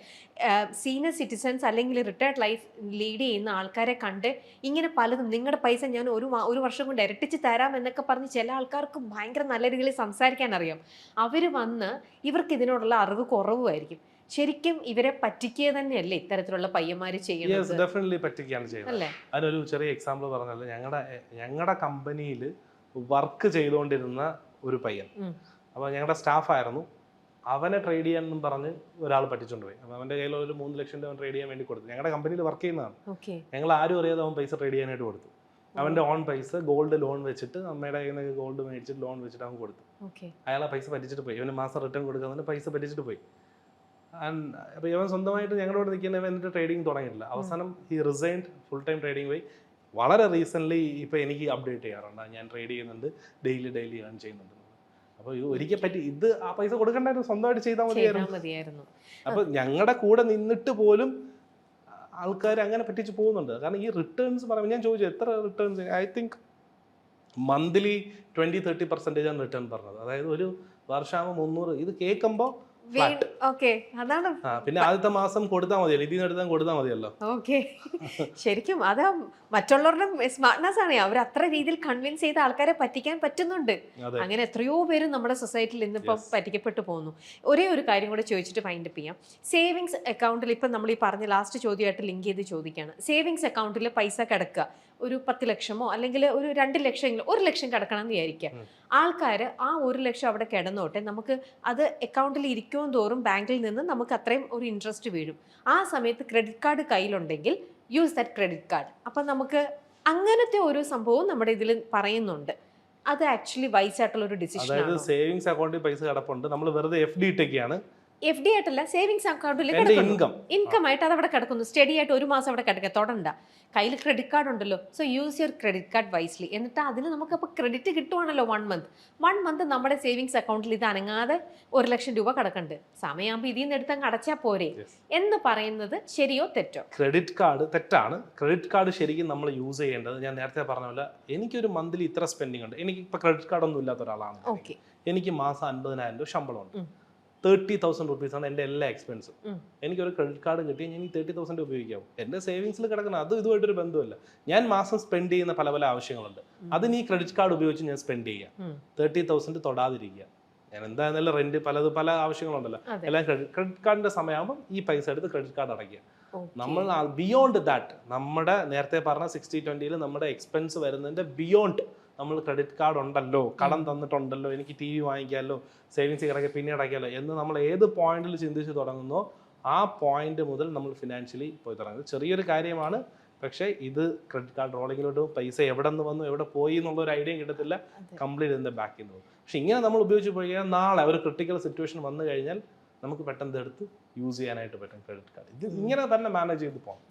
സീനിയർ സിറ്റിസൺസ് അല്ലെങ്കിൽ റിട്ടയർഡ് ലൈഫ് ലീഡ് ചെയ്യുന്ന ആൾക്കാരെ കണ്ട് ഇങ്ങനെ പലതും, നിങ്ങളുടെ പൈസ ഞാൻ ഒരു വർഷം കൊണ്ട് ഇരട്ടിച്ച് തരാം എന്നൊക്കെ പറഞ്ഞ് ചില ആൾക്കാർക്ക് ഭയങ്കര നല്ല രീതിയിൽ സംസാരിക്കാൻ അറിയാം. അവർ വന്ന് ഇവർക്ക് ഇതിനോടുള്ള അറിവ് കുറവായിരിക്കും. ശരിക്കും ഇവരെ പറ്റിക്കുക തന്നെയല്ലേ ഇത്തരത്തിലുള്ള പയ്യന്മാര് ചെയ്യുന്നത്? ഡെഫിനറ്റ്ലി പറ്റിക്കുകയാണ് ചെയ്യുന്നത്. അതിനൊരു ചെറിയ എക്സാമ്പിൾ പറഞ്ഞാൽ, ഞങ്ങളുടെ കമ്പനിയിൽ വർക്ക് ചെയ്തുകൊണ്ടിരുന്ന ഒരു പയ്യൻ, അപ്പോൾ ഞങ്ങളുടെ സ്റ്റാഫായിരുന്നു, അവനെ ട്രേഡ് ചെയ്യാനെന്നും പറഞ്ഞ് ഒരാൾ പറ്റിച്ചുകൊണ്ട് പോയി. അപ്പോൾ അവൻ്റെ കയ്യിൽ ഒരു 3 ലക്ഷം രൂപ ട്രേഡ് ചെയ്യാൻ വേണ്ടി കൊടുത്തു. ഞങ്ങളുടെ കമ്പനിയിൽ വർക്ക് ചെയ്യുന്നതാണ്. ഞങ്ങൾ ആരും അറിയാതെ അവൻ പൈസ ട്രേഡ് ചെയ്യാനായിട്ട് കൊടുത്തു. അവന്റെ ഓൺ പൈസ ഗോൾഡ് ലോൺ വെച്ചിട്ട്, അമ്മയുടെ കയ്യിൽ നിന്ന് ഗോൾഡ് മേടിച്ചിട്ട് ലോൺ വെച്ചിട്ട് അവൻ കൊടുത്തു. അയാളെ പൈസ പറ്റിച്ചിട്ട് പോയി. ഇവന് മാസം റിട്ടേൺ കൊടുക്കാൻ പൈസ പറ്റിച്ചിട്ട് പോയി. അപ്പോൾ ഇവൻ സ്വന്തമായിട്ട് ഞങ്ങളോട് നിൽക്കുന്നവൻ എന്നിട്ട് ട്രേഡിങ് തുടങ്ങിയിട്ടില്ല. അവസാനം he resigned, full time trading പോയി. വളരെ റീസെൻ്റ്ലി ഇപ്പോൾ എനിക്ക് അപ്ഡേറ്റ് ചെയ്യാറുണ്ട്, ഞാൻ ട്രേഡ് ചെയ്യുന്നുണ്ട്, ഡെയിലി ഏൺ ചെയ്യുന്നുണ്ട്. അപ്പോൾ ഇത് ഒരിക്കൽ പറ്റി, ഇത് ആ പൈസ കൊടുക്കണ്ടായിരുന്നു, സ്വന്തമായിട്ട് ചെയ്താൽ മതിയായിരുന്നു. അപ്പോൾ ഞങ്ങളുടെ കൂടെ നിന്നിട്ട് പോലും ആൾക്കാർ അങ്ങനെ പറ്റിച്ച് പോകുന്നുണ്ട്. കാരണം ഈ റിട്ടേൺസ് പറയുമ്പോൾ ഞാൻ ചോദിച്ചു, എത്ര റിട്ടേൺസ്? ഐ തിങ്ക് മന്ത്ലി 20-30% ആണ് റിട്ടേൺ പറഞ്ഞത്. അതായത് ഒരു വർഷമാകുമ്പോൾ 300. ഇത് കേൾക്കുമ്പോൾ അതാണ്. പിന്നെ ആദ്യത്തെ മാസം കൊടുത്താൽ മതിയല്ലോ, ഇതിൽ നിന്ന് എടുത്താൽ കൊടുത്താൽ മതിയല്ലോ. ഓക്കെ, ശരിക്കും അത് മറ്റുള്ളവരുടെ സ്മാർട്ട്നെസ് ആണ്. അവർ അത്ര രീതിയിൽ കൺവിൻസ് ചെയ്ത ആൾക്കാരെ പറ്റിക്കാൻ പറ്റുന്നുണ്ട്. അങ്ങനെ എത്രയോ പേര് നമ്മുടെ സൊസൈറ്റിയിൽ ഇന്നിപ്പം പറ്റിക്കപ്പെട്ടു പോകുന്നു. ഒരേ ഒരു കാര്യം കൂടെ ചോദിച്ചിട്ട് ഫൈൻഡപ്പ് ചെയ്യാം. സേവിങ്സ് അക്കൗണ്ടിൽ ഇപ്പം നമ്മൾ ഈ പറഞ്ഞ ലാസ്റ്റ് ചോദ്യമായിട്ട് ലിങ്ക് ചെയ്ത് ചോദിക്കുകയാണ്. സേവിങ്സ് അക്കൗണ്ടിൽ പൈസ കിടക്കുക, ഒരു 10 ലക്ഷമോ അല്ലെങ്കിൽ ഒരു 2 ലക്ഷമെങ്കിലും, 1 ലക്ഷം കിടക്കണം എന്ന് വിചാരിക്കുക. ആൾക്കാർ ആ 1 ലക്ഷം അവിടെ കിടന്നോട്ടെ, നമുക്ക് അത് അക്കൗണ്ടിൽ ഇരിക്കും തോറും ബാങ്കിൽ നിന്ന് നമുക്ക് അത്രയും ഒരു ഇൻട്രസ്റ്റ് വീഴും. ആ സമയത്ത് ക്രെഡിറ്റ് കാർഡ് കയ്യിലുണ്ടെങ്കിൽ യൂസ് ദാറ്റ് ക്രെഡിറ്റ് കാർഡ്. അപ്പം നമുക്ക് അങ്ങനത്തെ ഒരു സംഭവം നമ്മുടെ ഇതിൽ പറയുന്നുണ്ട്. അത് ആക്ച്വലി വൈസ് ആയിട്ടുള്ള ഒരു ഡിസിഷൻ ആണ്. സേവിങ്സ് അക്കൗണ്ടിൽ പൈസ കിടപ്പുണ്ട്, നമ്മൾ വെറുതെ FD ഇട്ടൊക്കെയാണ്. FD ആയിട്ടല്ല, സേവിങ്സ് അക്കൗണ്ടിൽ ഇൻകം ആയിട്ട് അത് അവിടെ കിടക്കുന്നു. സ്റ്റഡി ആയിട്ട് 1 മാസം അവിടെ കിടക്കുക, തൊടണ്ട. കയ്യിൽ ക്രെഡിറ്റ് കാർഡ് ഉണ്ടല്ലോ, so use your credit card wisely. എന്നിട്ട് അതിന് നമുക്കപ്പോൾ ക്രെഡിറ്റ് കിട്ടുവാണല്ലോ 1 മന്ത് നമ്മുടെ സേവിങ്സ് അക്കൗണ്ടിൽ ഇത് അനങ്ങാതെ 1 ലക്ഷം രൂപ കിടക്കുന്നുണ്ട്. സമയമാകുമ്പോൾ ഇതിൽ നിന്ന് എടുത്തങ്ങ് അടച്ചാൽ പോരെ എന്ന് പറയുന്നത് ശരിയോ തെറ്റോ? ക്രെഡിറ്റ് കാർഡ് തെറ്റാണ്. ക്രെഡിറ്റ് കാർഡ് ശരിക്കും നമ്മൾ യൂസ് ചെയ്യേണ്ടത്, ഞാൻ നേരത്തെ പറഞ്ഞ പോലെ, എനിക്കൊരു മന്ത്ലി ഇത്ര സ്പെൻഡിങ് ഉണ്ട്. എനിക്ക് ഇപ്പോൾ ക്രെഡിറ്റ് കാർഡ് ഒന്നും ഇല്ലാത്ത ഒരാളാണ്. എനിക്ക് മാസം 50,000 രൂപ ശമ്പളമുണ്ട്. 30,000 റുപ്പീസാണ് എൻ്റെ എല്ലാ എക്സ്പെൻസും. എനിക്കൊരു ക്രെഡിറ്റ് കാർഡ് കിട്ടിയാൽ ഞാൻ ഈ 30,000 ഉപയോഗിക്കാവും. എൻ്റെ സേവിങ്സിൽ കിടക്കണം, അതും ഇതുമായിട്ടൊരു ബന്ധമില്ല. ഞാൻ മാസം സ്പെൻഡ് ചെയ്യുന്ന പല പല ആവശ്യങ്ങളുണ്ട്, അതിന് ഈ ക്രെഡിറ്റ് കാർഡ് ഉപയോഗിച്ച് ഞാൻ സ്പെൻഡ് ചെയ്യാം. 30,000 തൊടാതിരിക്കുക. ഞാൻ എന്തായാലും റെന്റ് പല ആവശ്യങ്ങളുണ്ടല്ലോ, എല്ലാം ക്രെഡിറ്റ് കാർഡിന്റെ സമയമാകുമ്പോൾ ഈ പൈസ എടുത്ത് ക്രെഡിറ്റ് കാർഡ് അടയ്ക്കുക. നമ്മൾ ബിയോണ്ട് ദാറ്റ്, നമ്മുടെ നേരത്തെ പറഞ്ഞ 60-20 നമ്മുടെ എക്സ്പെൻസ് വരുന്നതിന്റെ ബിയോണ്ട് നമ്മൾ ക്രെഡിറ്റ് കാർഡ് ഉണ്ടല്ലോ, കടം തന്നിട്ടുണ്ടല്ലോ, എനിക്ക് ടി വി വാങ്ങിക്കാമല്ലോ, സേവിങ്സ് കിടക്കി പിന്നെ അടയ്ക്കാമല്ലോ എന്ന് നമ്മൾ ഏത് പോയിന്റിൽ ചിന്തിച്ച് തുടങ്ങുന്നോ ആ പോയിന്റ് മുതൽ നമ്മൾ ഫിനാൻഷ്യലി പോയി തുടങ്ങുന്നത്. ചെറിയൊരു കാര്യമാണ്, പക്ഷേ ഇത് ക്രെഡിറ്റ് കാർഡ് റോളിങ്ങിലോട്ട് പൈസ എവിടെ നിന്ന് വന്നു എവിടെ പോയി എന്നുള്ള ഒരു ഐഡിയ കിട്ടത്തില്ല, കംപ്ലീറ്റ് ഇതിൻ്റെ ബാക്കിൽ നിന്ന് പോകും. പക്ഷെ ഇങ്ങനെ നമ്മൾ ഉപയോഗിച്ച് പോയി കഴിഞ്ഞാൽ നാളെ ഒരു ക്രിട്ടിക്കൽ സിറ്റുവേഷൻ വന്നു കഴിഞ്ഞാൽ നമുക്ക് പെട്ടെന്ന് എടുത്ത് യൂസ് ചെയ്യാനായിട്ട് പറ്റും ക്രെഡിറ്റ് കാർഡ്. ഇത് ഇങ്ങനെ തന്നെ മാനേജ് ചെയ്ത് പോകാം.